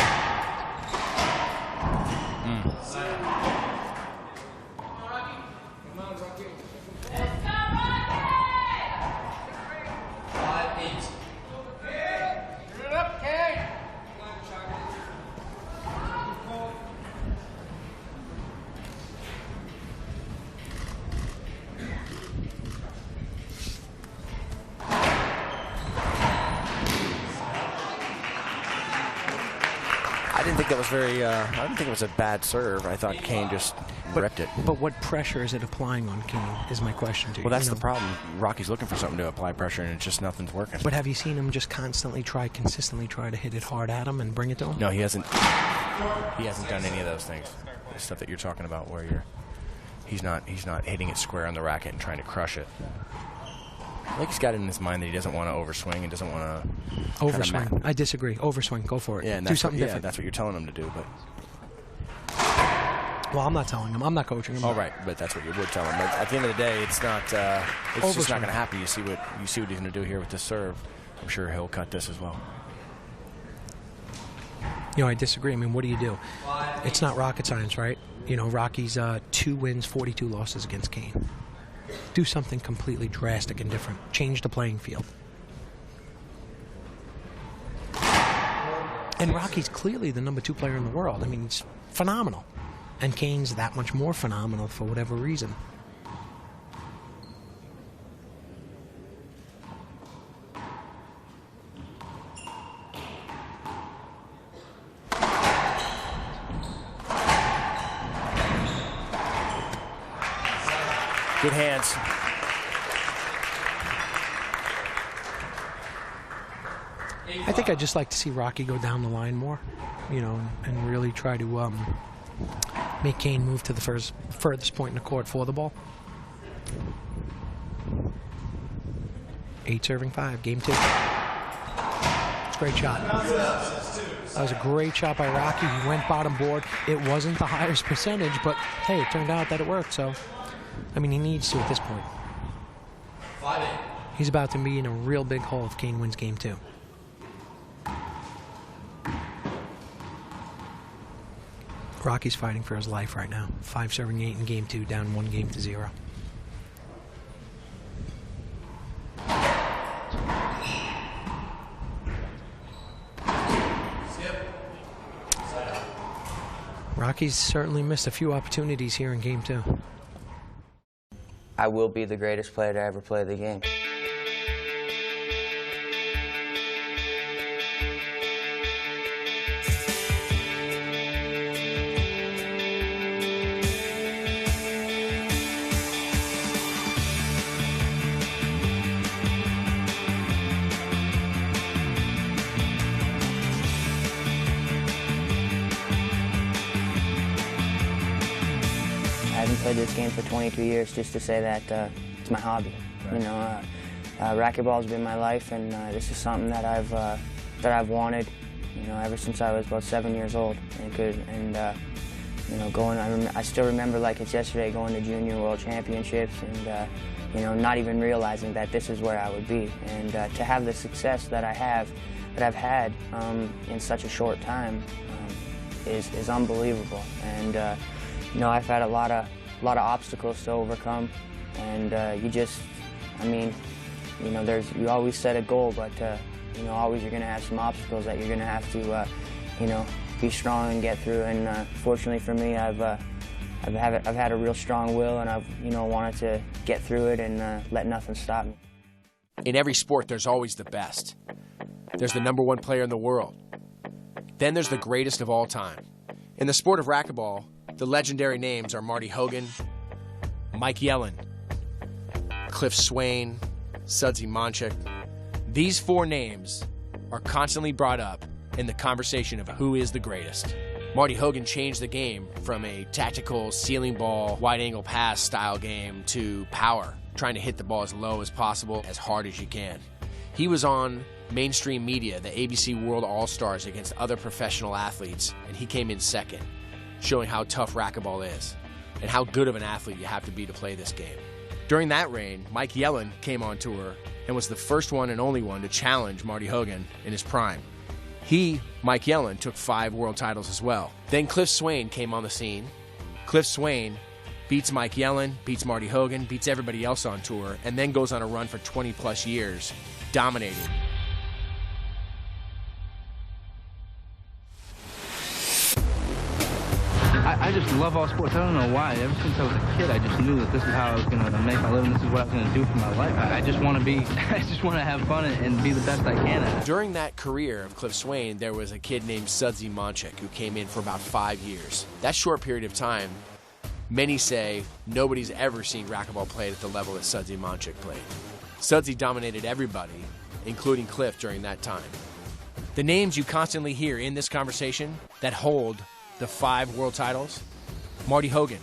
I didn't think that was very. I didn't think it was a bad serve. I thought Kane just ripped it. But what pressure is it applying on Kane? Is my question to you. Well, that's the problem. Rocky's looking for something to apply pressure, and it's just nothing's working. But have you seen him just consistently try to hit it hard at him and bring it to him? No, he hasn't. He hasn't done any of those things. The stuff that you're talking about, where he's not hitting it square on the racket and trying to crush it. I think he's got it in his mind that he doesn't want to overswing and doesn't want to overswing. I disagree. Overswing. Go for it. Yeah, and do something different. Yeah, that's what you're telling him to do. But well, I'm not telling him. I'm not coaching him. All right, but that's what you would tell him. But at the end of the day, it's not. It's just not going to happen. You see what he's going to do here with this serve. I'm sure he'll cut this as well. You know, I disagree. I mean, what do you do? It's not rocket science, right? You know, Rocky's 2 wins, 42 losses against Kane. Do something completely drastic and different. Change the playing field. And Rocky's clearly the #2 player in the world. I mean, he's phenomenal. And Kane's that much more phenomenal for whatever reason. Good hands. I think I'd just like to see Rocky go down the line more, you know, and really try to make Kane move to the furthest point in the court for the ball. 8 serving 5, game 2. It's a great shot. That was a great shot by Rocky. He went bottom board. It wasn't the highest percentage, but hey, it turned out that it worked. So, I mean, he needs to at this point. 5-8. He's about to be in a real big hole if Kane wins game 2. Rocky's fighting for his life right now. 5-serving 8 in game 2, down 1-0. Rocky's certainly missed a few opportunities here in game 2. I will be the greatest player to ever play the game. I haven't played this game for 22 years just to say that it's my hobby. Right. You know, racquetball's been my life, and this is something that I've wanted, you know, ever since I was about 7 years old. You know, I still remember like it's yesterday going to Junior World Championships, and you know, not even realizing that this is where I would be, and to have the success that I've had in such a short time is unbelievable. And you know, I've had a lot of obstacles to overcome, and I mean, you know, you always set a goal, but you know, always you're going to have some obstacles that you're going to have to, you know, be strong and get through. And fortunately for me, I've had a real strong will, and I've, you know, wanted to get through it and let nothing stop me. In every sport, there's always the best. There's the #1 player in the world. Then there's the greatest of all time. In the sport of racquetball, the legendary names are Marty Hogan, Mike Yellen, Cliff Swain, Sudsy Monchik. These 4 names are constantly brought up in the conversation of who is the greatest. Marty Hogan changed the game from a tactical ceiling ball, wide-angle pass style game to power, trying to hit the ball as low as possible, as hard as you can. He was on mainstream media, the ABC World All-Stars, against other professional athletes, and he came in second, showing how tough racquetball is and how good of an athlete you have to be to play this game. During that reign, Mike Yellen came on tour and was the first one and only one to challenge Marty Hogan in his prime. He, Mike Yellen, took 5 world titles as well. Then Cliff Swain came on the scene. Cliff Swain beats Mike Yellen, beats Marty Hogan, beats everybody else on tour, and then goes on a run for 20-plus years, dominating. I just love all sports. I don't know why. Ever since I was a kid, I just knew that this is how I was going to make my living. This is what I was going to do for my life. I just want to have fun and be the best I can at it. During that career of Cliff Swain, there was a kid named Sudsy Monchik who came in for about 5 years. That short period of time, many say nobody's ever seen racquetball played at the level that Sudsy Monchik played. Sudsy dominated everybody, including Cliff, during that time. The names you constantly hear in this conversation that hold the 5 world titles: Marty Hogan,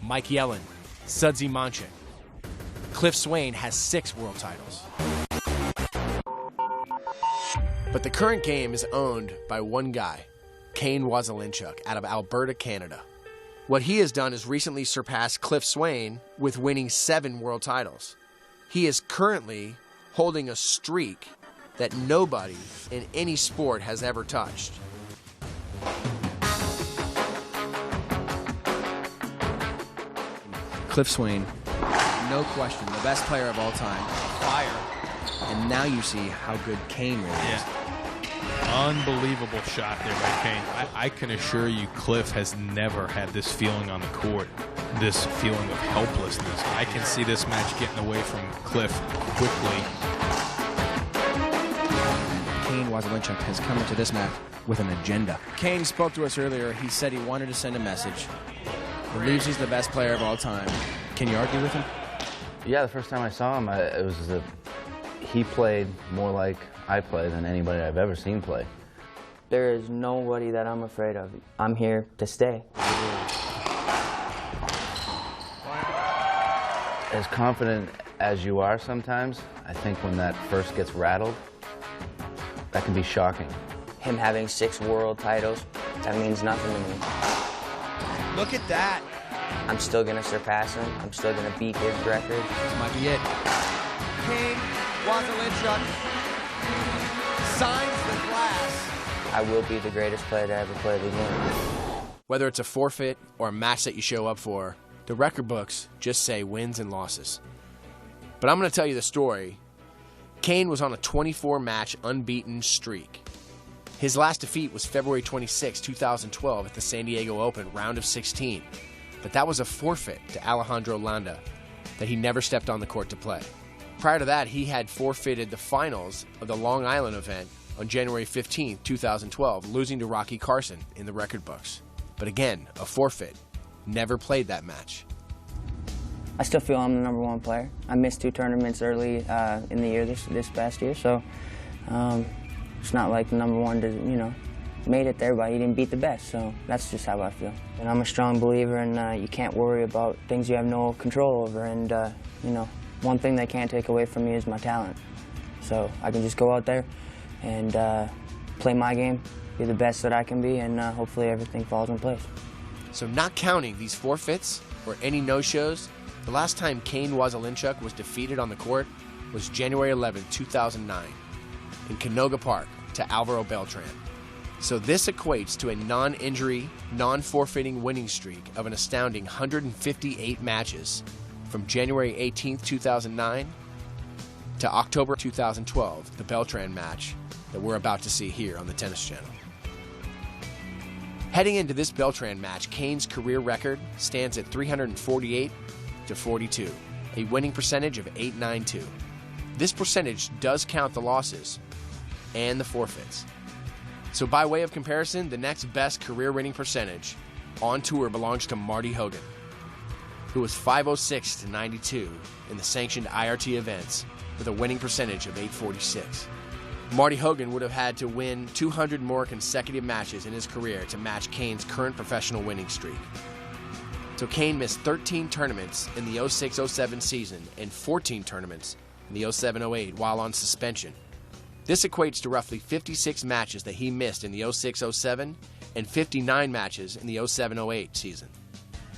Mike Yellen, Sudsy Monchik. Cliff Swain has 6 world titles. But the current game is owned by one guy, Kane out of Alberta, Canada. What he has done is recently surpassed Cliff Swain with winning 7 world titles. He is currently holding a streak that nobody in any sport has ever touched. Cliff Swain, no question, the best player of all time. Fire. And now you see how good Kane really is. Unbelievable shot there by Kane. I can assure you Cliff has never had this feeling on the court, this feeling of helplessness. I can see this match getting away from Cliff quickly. Kane has come into this match with an agenda. Kane spoke to us earlier. He said he wanted to send a message. Believes he's the best player of all time. Can you argue with him? Yeah, the first time I saw him, he played more like I play than anybody I've ever seen play. There is nobody that I'm afraid of. I'm here to stay. As confident as you are sometimes, I think when that first gets rattled, that can be shocking. Him having 6 world titles, that means nothing to me. Look at that. I'm still going to surpass him. I'm still going to beat his record. This might be it. Kane Wasilitchuk signs the glass. I will be the greatest player to ever play the game. Whether it's a forfeit or a match that you show up for, the record books just say wins and losses. But I'm going to tell you the story. Kane was on a 24-match unbeaten streak. His last defeat was February 26, 2012 at the San Diego Open, round of 16. But that was a forfeit to Alejandro Landa that he never stepped on the court to play. Prior to that, he had forfeited the finals of the Long Island event on January 15, 2012, losing to Rocky Carson in the record books. But again, a forfeit. Never played that match. I still feel I'm the #1 player. I missed 2 tournaments early in the year this past year, so it's not like the #1 made it there, but he didn't beat the best, so that's just how I feel. And I'm a strong believer in you can't worry about things you have no control over, and one thing they can't take away from me is my talent. So I can just go out there and play my game, be the best that I can be, and hopefully everything falls in place. So not counting these forfeits or any no-shows, the last time Kane Wasilitchuk was defeated on the court was January 11, 2009 in Canoga Park to Alvaro Beltran. So this equates to a non-injury, non-forfeiting winning streak of an astounding 158 matches from January 18, 2009 to October 2012, the Beltran match that we're about to see here on the Tennis Channel. Heading into this Beltran match, Kane's career record stands at 348-42, a winning percentage of .892. This percentage does count the losses and the forfeits. So by way of comparison, the next best career winning percentage on tour belongs to Marty Hogan, who was 506-92 in the sanctioned IRT events with a winning percentage of .846. Marty Hogan would have had to win 200 more consecutive matches in his career to match Kane's current professional winning streak. So Kane missed 13 tournaments in the 06-07 season and 14 tournaments in the 07-08 while on suspension. This equates to roughly 56 matches that he missed in the 06-07 and 59 matches in the 07-08 season.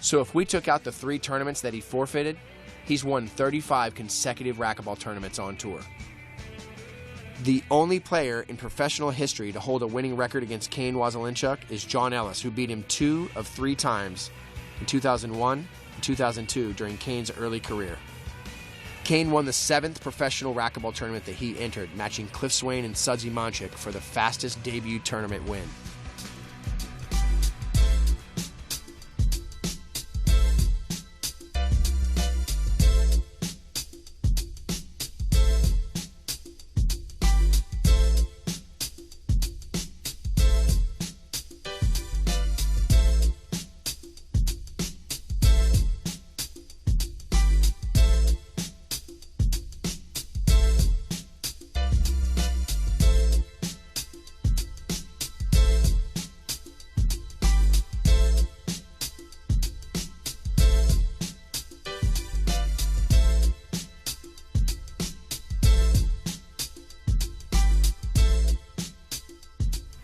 So if we took out the 3 tournaments that he forfeited, he's won 35 consecutive racquetball tournaments on tour. The only player in professional history to hold a winning record against Kane Wasilitchuk is John Ellis, who beat him 2 of 3 times in 2001 and 2002 during Kane's early career. Kane won the 7th professional racquetball tournament that he entered, matching Cliff Swain and Sudsy Monchik for the fastest debut tournament win.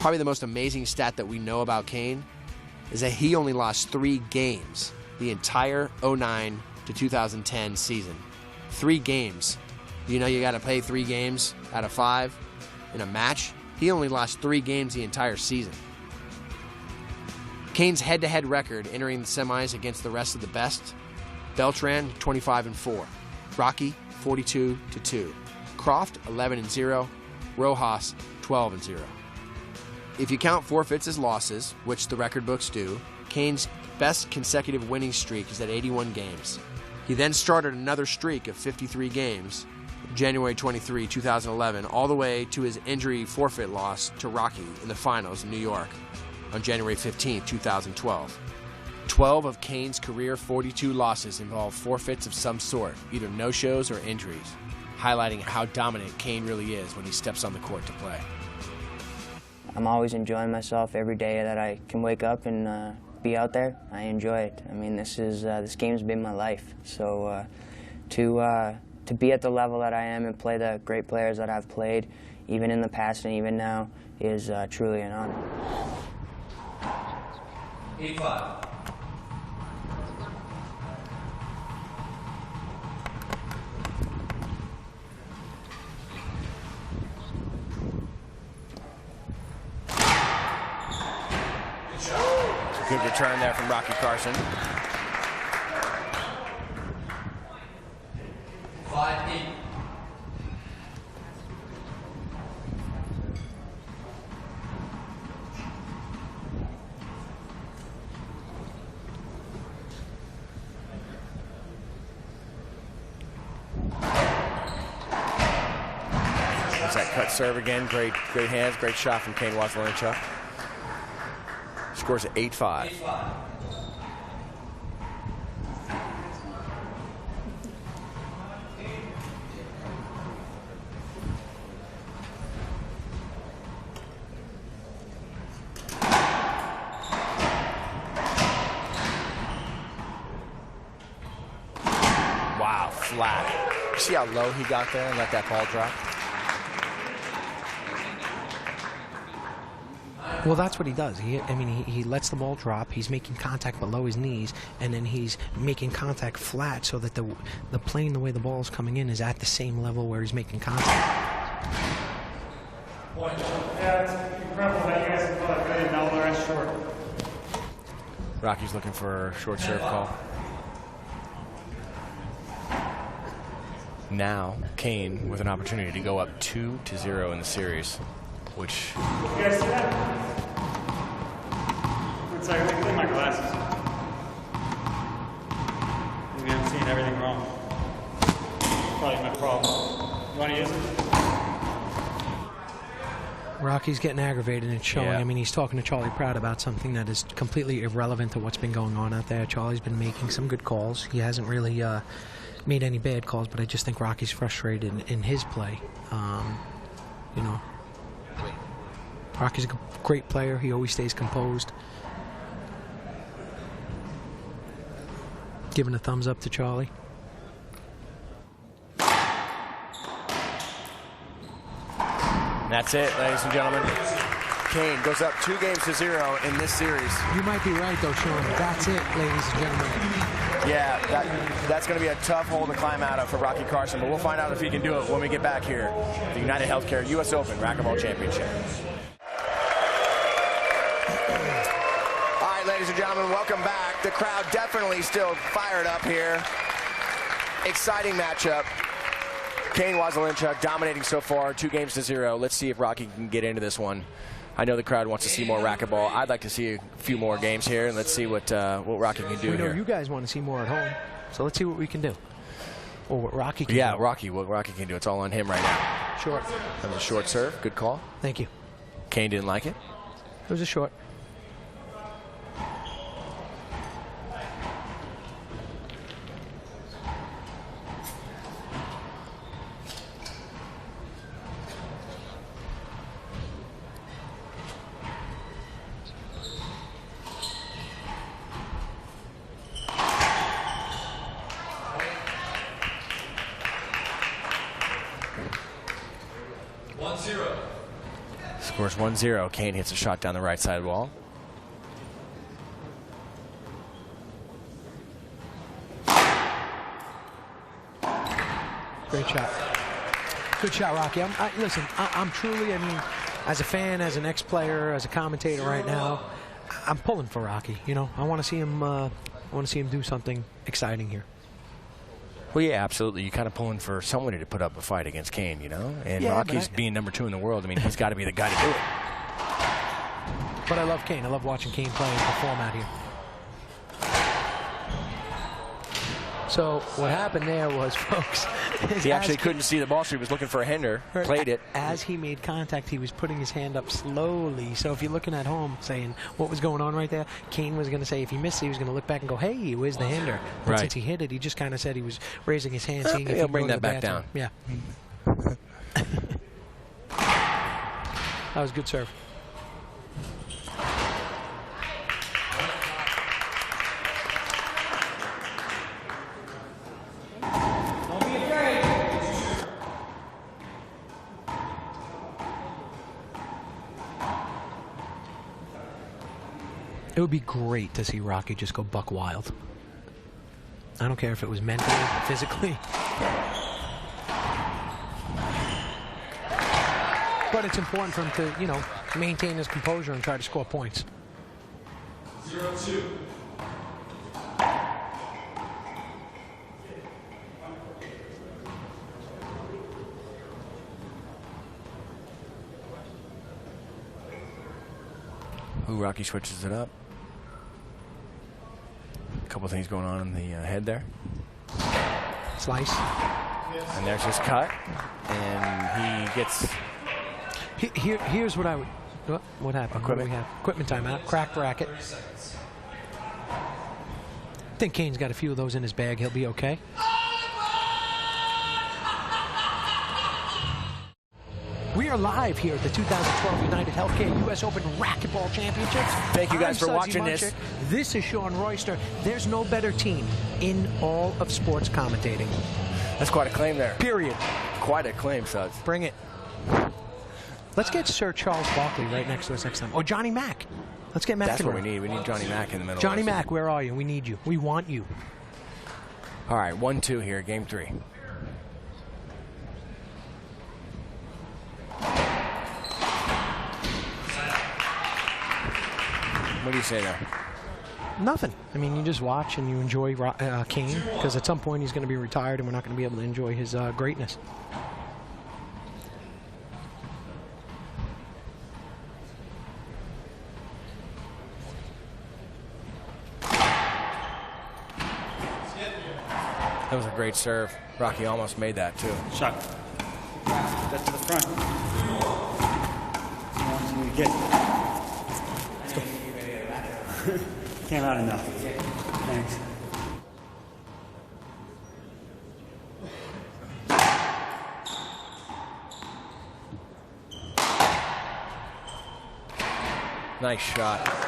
Probably the most amazing stat that we know about Kane is that he only lost 3 games the entire 09 to 2010 season. 3 games. You know you got to play 3 games out of 5 in a match. He only lost 3 games the entire season. Kane's head-to-head record entering the semis against the rest of the best: Beltran 25-4, Rocky 42-2, Croft 11-0, Rojas 12-0. If you count forfeits as losses, which the record books do, Kane's best consecutive winning streak is at 81 games. He then started another streak of 53 games, January 23, 2011, all the way to his injury forfeit loss to Rocky in the finals in New York on January 15, 2012. 12 of Kane's career 42 losses involve forfeits of some sort, either no-shows or injuries, highlighting how dominant Kane really is when he steps on the court to play. I'm always enjoying myself every day that I can wake up and be out there. I enjoy it. I mean, this game's been my life. So to be at the level that I am and play the great players that I've played, even in the past and even now, is truly an honor. 8-5. Good return there from Rocky Carson. 5-8. There's that cut serve again. Great hands, great shot from Kane Wasilewicz. Scores 8-5. Wow, flat. You see how low he got there and let that ball drop? Well, that's what he does. He lets the ball drop. He's making contact below his knees, and then he's making contact flat so that the plane, the way the ball is coming in, is at the same level where he's making contact. Yeah, it's incredible that you guys have caught a good double that's short. Rocky's looking for a short serve call. Now, Kane with an opportunity to go up 2-0 in the series, which... You guys see that? It's like, look at my glasses. Maybe I'm seeing everything wrong. Probably my problem. You want to use it? Rocky's getting aggravated and it's showing. Yeah. I mean, he's talking to Charlie Pratt about something that is completely irrelevant to what's been going on out there. Charlie's been making some good calls. He hasn't really made any bad calls, but I just think Rocky's frustrated in his play. You know, Rocky's a great player. He always stays composed. Giving a thumbs up to Charlie. That's it, ladies and gentlemen. Kane goes up 2-0 in this series. You might be right, though, Sean. That's it, ladies and gentlemen. Yeah, that's going to be a tough hole to climb out of for Rocky Carson, but we'll find out if he can do it when we get back here. The United Healthcare US Open Racquetball Championship. All right, ladies and gentlemen, welcome back. The crowd definitely still fired up here. Exciting matchup. Kane Wasilewicz dominating so far, 2-0. Let's see if Rocky can get into this one. I know the crowd wants to see more racquetball. I'd like to see a few more games here, and let's see what Rocky can do We know here. you guys want to see more at home, so let's see what we can do. Or what Rocky can do. Yeah, what Rocky can do. It's all on him right now. Short. That was a short serve. Good call. Thank you. Kane didn't like it. It was a short. Scores 1-0. Kane hits a shot down the right side wall. Great shot. Good shot, Rocky. Listen, I'm truly, I mean, as a fan, as an ex-player, as a commentator right now, I'm pulling for Rocky. You know, I want to see him do something exciting here. Well, yeah, absolutely. You're kind of pulling for somebody to put up a fight against Kane, you know? And yeah, Rocky's being number 2 in the world. I mean, he's got to be the guy to do it. But I love Kane. I love watching Kane play and perform out here. So what happened there was, folks, he actually couldn't see the ball, so he was looking for a hinder, played it. As he made contact, he was putting his hand up slowly. So if you're looking at home saying what was going on right there, Kane was going to say if he missed it, he was going to look back and go, hey, where's the hinder? But right. Since he hit it, he just kind of said he was raising his hand, seeing if he he'll could bring go to that the back down. bathroom. Yeah. That was a good serve. It would be great to see Rocky just go buck wild. I don't care if it was mentally, physically. But it's important for him to, you know, maintain his composure and try to score points. 0-2. Ooh, Rocky switches it up. A couple things going on in the head there. Slice. And there's his cut. And he gets... Here's what I would... What happened? What do we have? Equipment timeout. Cracked racket. I think Kane's got a few of those in his bag. He'll be okay. We are live here at the 2012 United Healthcare U.S. Open Racquetball Championships. Thank you guys for watching this. This is Sean Royster. There's no better team in all of sports commentating. That's quite a claim there. Period. Quite a claim, Suds. Bring it. Let's get Sir Charles Barkley right next to us next time. Or Johnny Mack. Let's get Mack. That's what we need. We need Johnny Mack in the middle. Johnny Mack, where are you? We need you. We want you. All right, 1-2 here, game 3. What do you say there? Nothing. I mean, you just watch and you enjoy Kane, because at some point he's going to be retired and we're not going to be able to enjoy his greatness. That was a great serve. Rocky almost made that, too. Shot. That to the front. Get. Let's go. Came out enough. Thanks. Nice shot.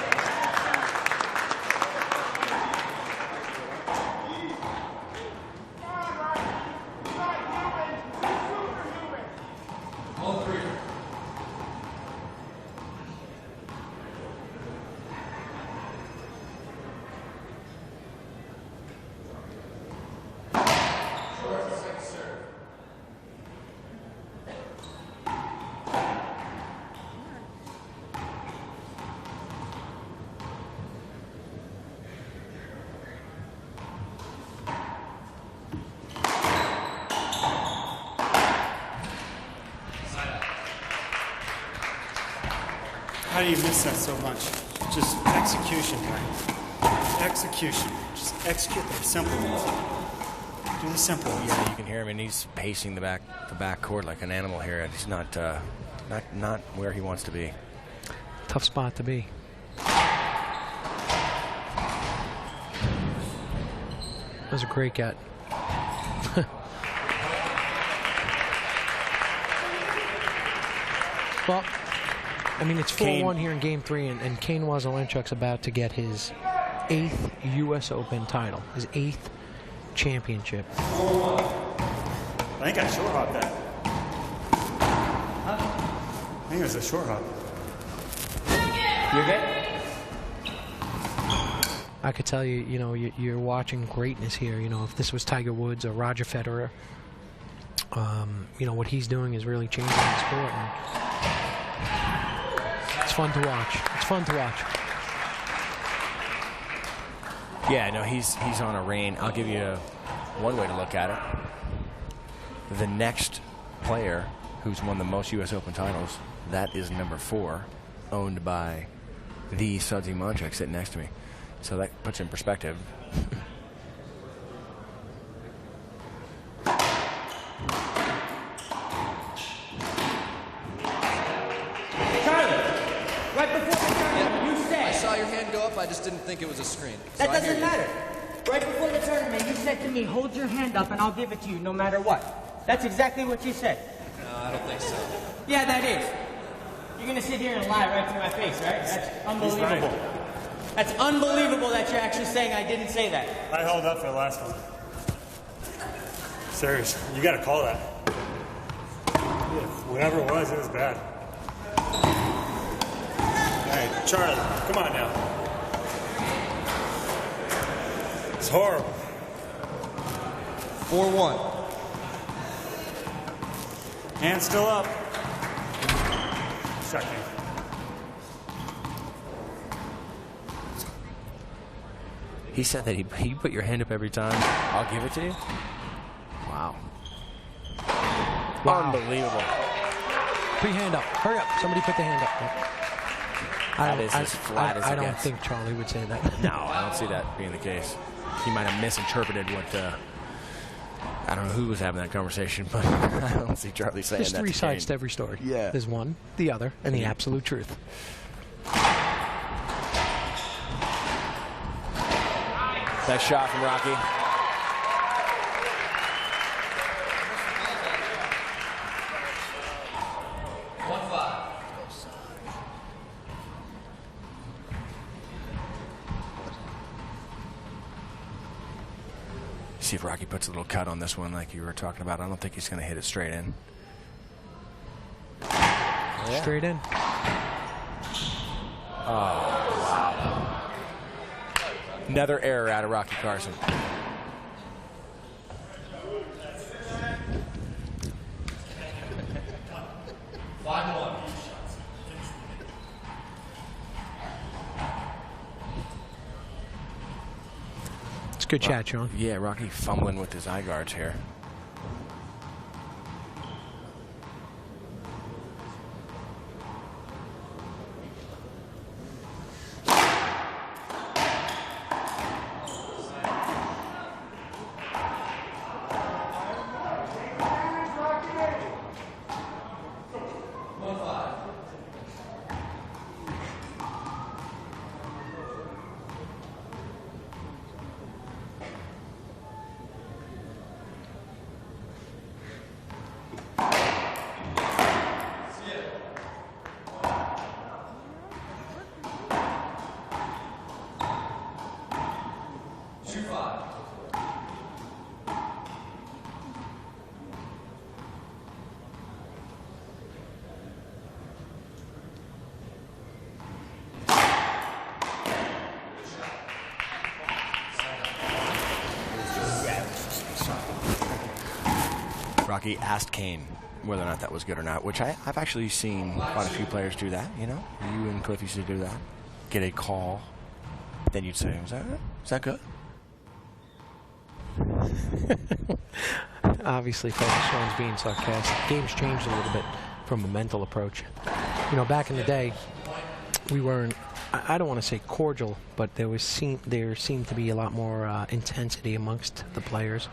How do you miss that so much? Just execution, right? Execution. Just execute the simple. Do the simple. Yeah, you can hear him, and he's pacing the back court like an animal here. He's not where he wants to be. Tough spot to be. That was a great get. Well, I mean, it's 4-1 here in Game 3, and Kane Wazelenchuk's about to get his 8th U.S. Open title, his 8th championship. I think I short hop that. I think it was a short hop. You're good? I could tell you, you're watching greatness here. If this was Tiger Woods or Roger Federer, what he's doing is really changing the sport. And it's fun to watch. It's fun to watch. Yeah, no, he's on a reign. I'll give you one way to look at it. The next player who's won the most U.S. Open titles, that is number 4, owned by the Sudsy Monchek sitting next to me. So that puts it in perspective. I just didn't think it was a screen. That doesn't matter. Right before the tournament, you said to me, hold your hand up and I'll give it to you no matter what. That's exactly what you said. No, I don't think so. Yeah, that is. You're going to sit here and lie right to my face, right? That's unbelievable. Right. That's unbelievable that you're actually saying I didn't say that. I held up for the last one. Serious. You got to call that. Yeah, whatever it was bad. All right, Charlie, come on now. It's horrible. 4-1. Hand still up. Second. He said that he put your hand up every time. I'll give it to you. Wow. Unbelievable. Put your hand up. Hurry up. Somebody put the hand up. That is as flat as it I don't gets. think Charlie would say that. No, I don't see that being the case. He might have misinterpreted what, I don't know who was having that conversation, but I don't see Charlie saying that. There's three sides to every story. Yeah. There's one, the other, and the absolute truth. Nice shot from Rocky. See if Rocky puts a little cut on this one like you were talking about. I don't think he's going to hit it straight in. Yeah. Straight in. Oh, wow. Another error out of Rocky Carson. Good chat, Sean. Yeah, Rocky fumbling with his eye guards here. Rocky asked Kane whether or not that was good or not, which I've actually seen quite a few players do that, you know? You and Cliff used to do that. Get a call, then you'd say, is that good? Obviously, folks, Sean's being sarcastic. The game's changed a little bit from a mental approach. You know, back in the day, we weren't, I don't want to say cordial, but there seemed to be a lot more intensity amongst the players.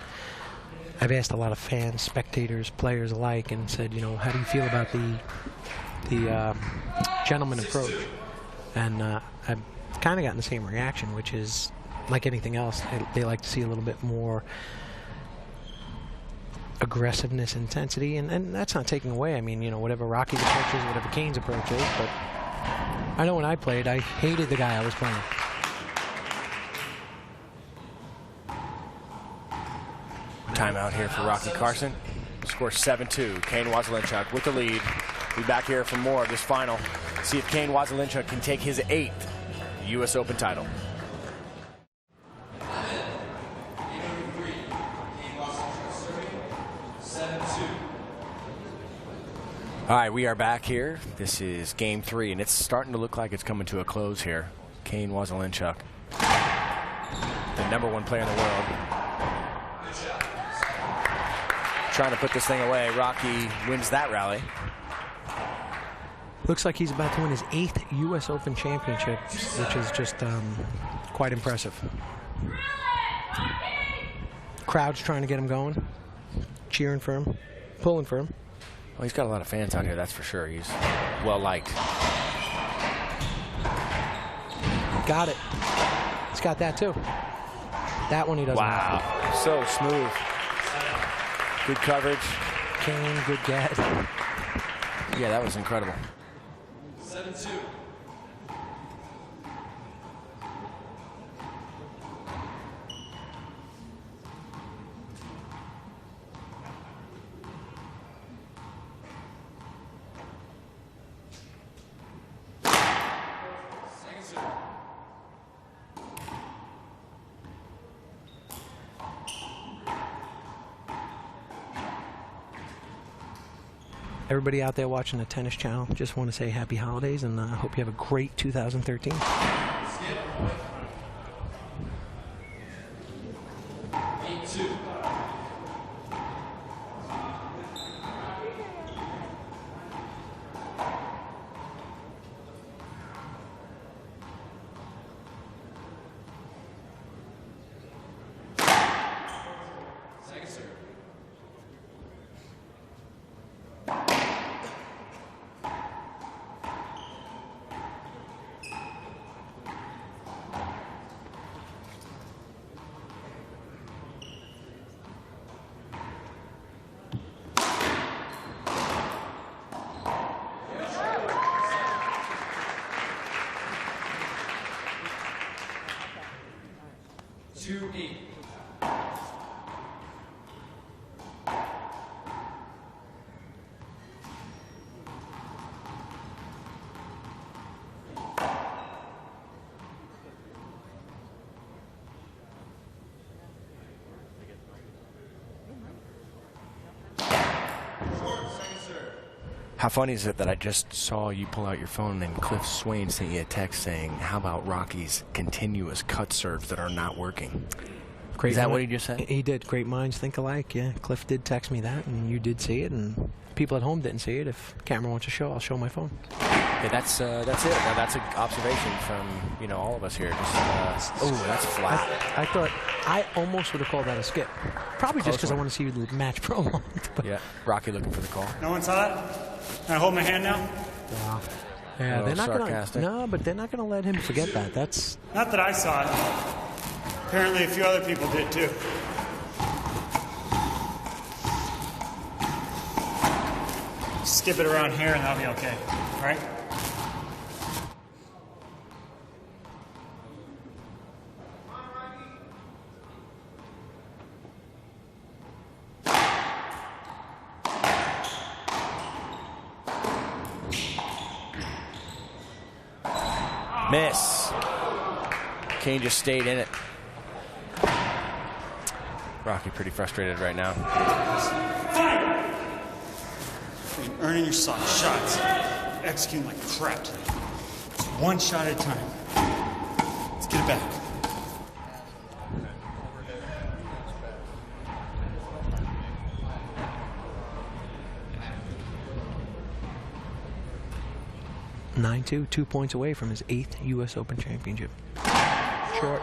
I've asked a lot of fans, spectators, players alike, and said, you know, how do you feel about the gentleman approach? And I've kind of gotten the same reaction, which is, like anything else, they like to see a little bit more aggressiveness, intensity, and that's not taking away. I mean, you know, whatever Rocky's approach is, whatever Kane's approach is, but I know when I played, I hated the guy I was playing. Timeout here for Rocky Carson. Score 7-2. Kane Wazelinchuk with the lead. Be back here for more of this final. See if Kane Wazelinchuk can take his 8th U.S. Open title. All right, we are back here. This is game 3, and it's starting to look like it's coming to a close here. Kane Wazelinchuk, the #1 player in the world, trying to put this thing away. Rocky wins that rally. Looks like he's about to win his 8th U.S. Open championship, which is just quite impressive. Crowd's trying to get him going, cheering for him, pulling for him. Well, he's got a lot of fans out here, that's for sure. He's well-liked. Got it. He's got that, too. That one he doesn't have. Wow, so smooth. Good coverage. Kane, good get. Yeah, that was incredible. 7-2. Everybody out there watching the Tennis Channel, just want to say happy holidays, and I hope you have a great 2013. How funny is it that I just saw you pull out your phone and Cliff Swain sent you a text saying, how about Rocky's continuous cut serves that are not working? Is that what he just said? He did. Great minds think alike, yeah. Cliff did text me that, and you did see it, and people at home didn't see it. If camera wants to show, I'll show my phone. Yeah, that's it. Now, that's an observation from, you know, all of us here. Oh, that's flat. I thought I almost would have called that a skip. Probably just because I want to see the match prolonged. Yeah, Rocky looking for the call. No one saw that? Can I hold my hand now? Wow. Yeah, they're not sarcastic. gonna. No, but they're not gonna let him forget that. That's not that I saw it. Apparently, a few other people did too. Skip it around here, and that'll be okay. All right? Miss. Kane just stayed in it. Rocky pretty frustrated right now. You're earning your shots. Executing like crap today. It's one shot at a time. Let's get it back. (9-2), 2 points away from his 8th U.S. Open championship. Short.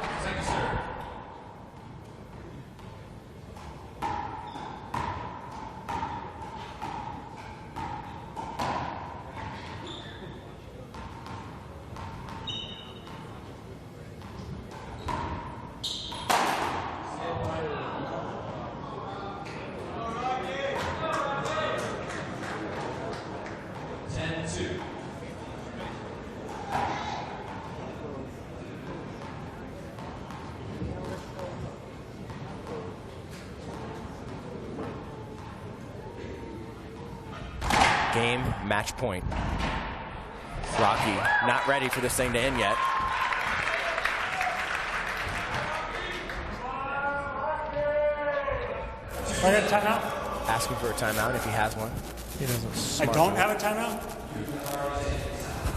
Game, match point. Rocky not ready for this thing to end yet. I got a timeout? Asking for a timeout if he has one. He doesn't. I don't have a timeout?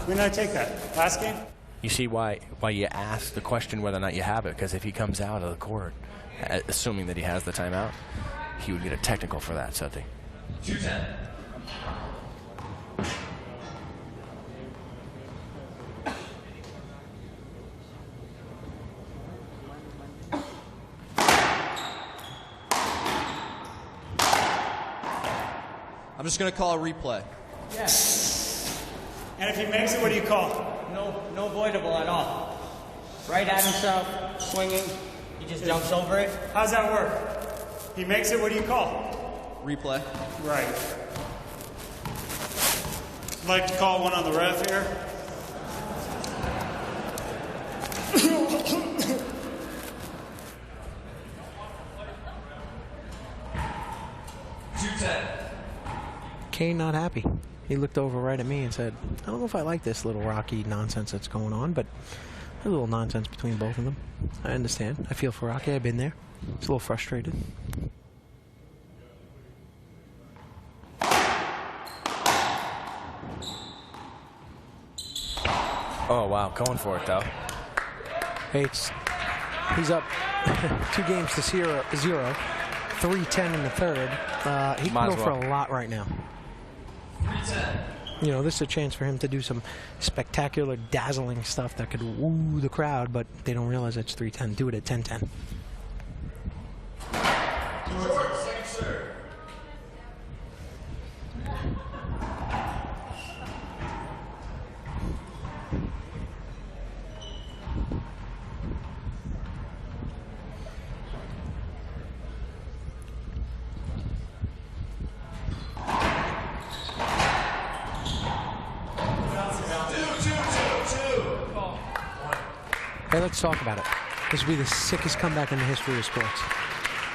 When did I take that? Last game? You see why you ask the question whether or not you have it, because if he comes out of the court, assuming that he has the timeout, he would get a technical for that, Suthy. 2-10. I'm just going to call a replay. Yes. And if he makes it, what do you call? No voidable at all. Right at himself, swinging. He just jumps over it. How's that work? He makes it, what do you call? Replay. Right. Like to call one on the ref here? Kane not happy. He looked over right at me and said, I don't know if I like this little Rocky nonsense that's going on, but there's a little nonsense between both of them. I understand. I feel for Rocky. I've been there. He's a little frustrated. Oh, wow. Going for it, though. Hey, he's up 2 games to 0. 3-10 in the third. He can go for a lot right now. You know, this is a chance for him to do some spectacular, dazzling stuff that could woo the crowd, but they don't realize it's 3-10. Do it at 10-10. Second serve. Hey, let's talk about it. This would be the sickest comeback in the history of sports.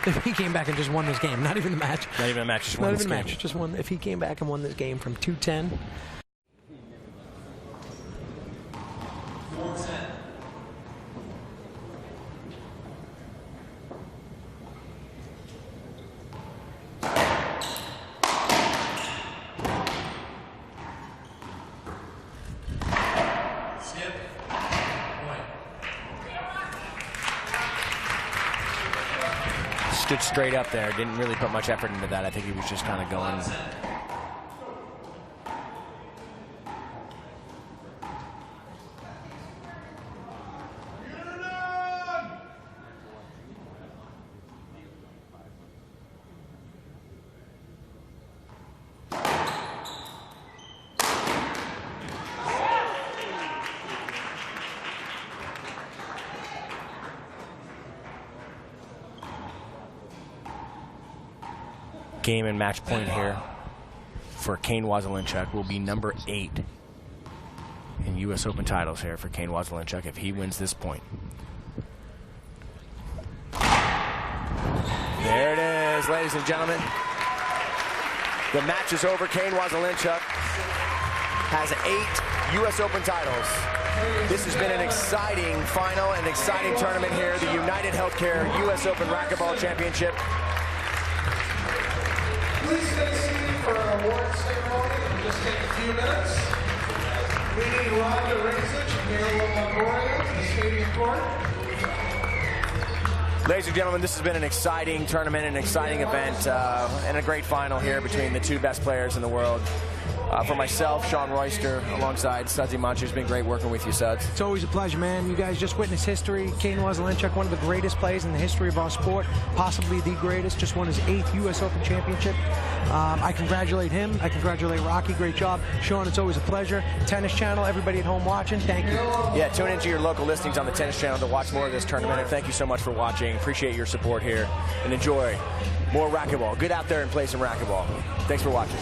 If he came back and just won this game, not even the match. Not even a match, just not won even this a match, game. just won. If he came back and won this game from 2-10. 4-10. stood straight up there. Didn't really put much effort into that. I think he was just kind of going. Game and match point here for Kane Wazelinchuk will be number 8 in U.S. Open titles here for Kane Wazelinchuk if he wins this point. There it is, ladies and gentlemen. The match is over. Kane Wazelinchuk has 8 U.S. Open titles. This has been an exciting final and exciting tournament here, the United Healthcare U.S. Open Racquetball Championship. Please stay seated for our award ceremony. It'll just take a few minutes. We need Rhonda Rinsich and Gail Longoria to the stadium court. Ladies and gentlemen, this has been an exciting tournament, an exciting event, and a great final here between the 2 best players in the world. For myself, Sean Royster, alongside Sudsy Manchu, it's been great working with you, Suds. It's always a pleasure, man. You guys just witnessed history. Kane Wazelinchuk, one of the greatest players in the history of our sport, possibly the greatest, just won his 8th U.S. Open championship. I congratulate him. I congratulate Rocky. Great job. Sean, it's always a pleasure. Tennis Channel, everybody at home watching, thank you. Yeah, tune into your local listings on the Tennis Channel to watch more of this tournament, and thank you so much for watching. Appreciate your support here, and enjoy more racquetball. Get out there and play some racquetball. Thanks for watching.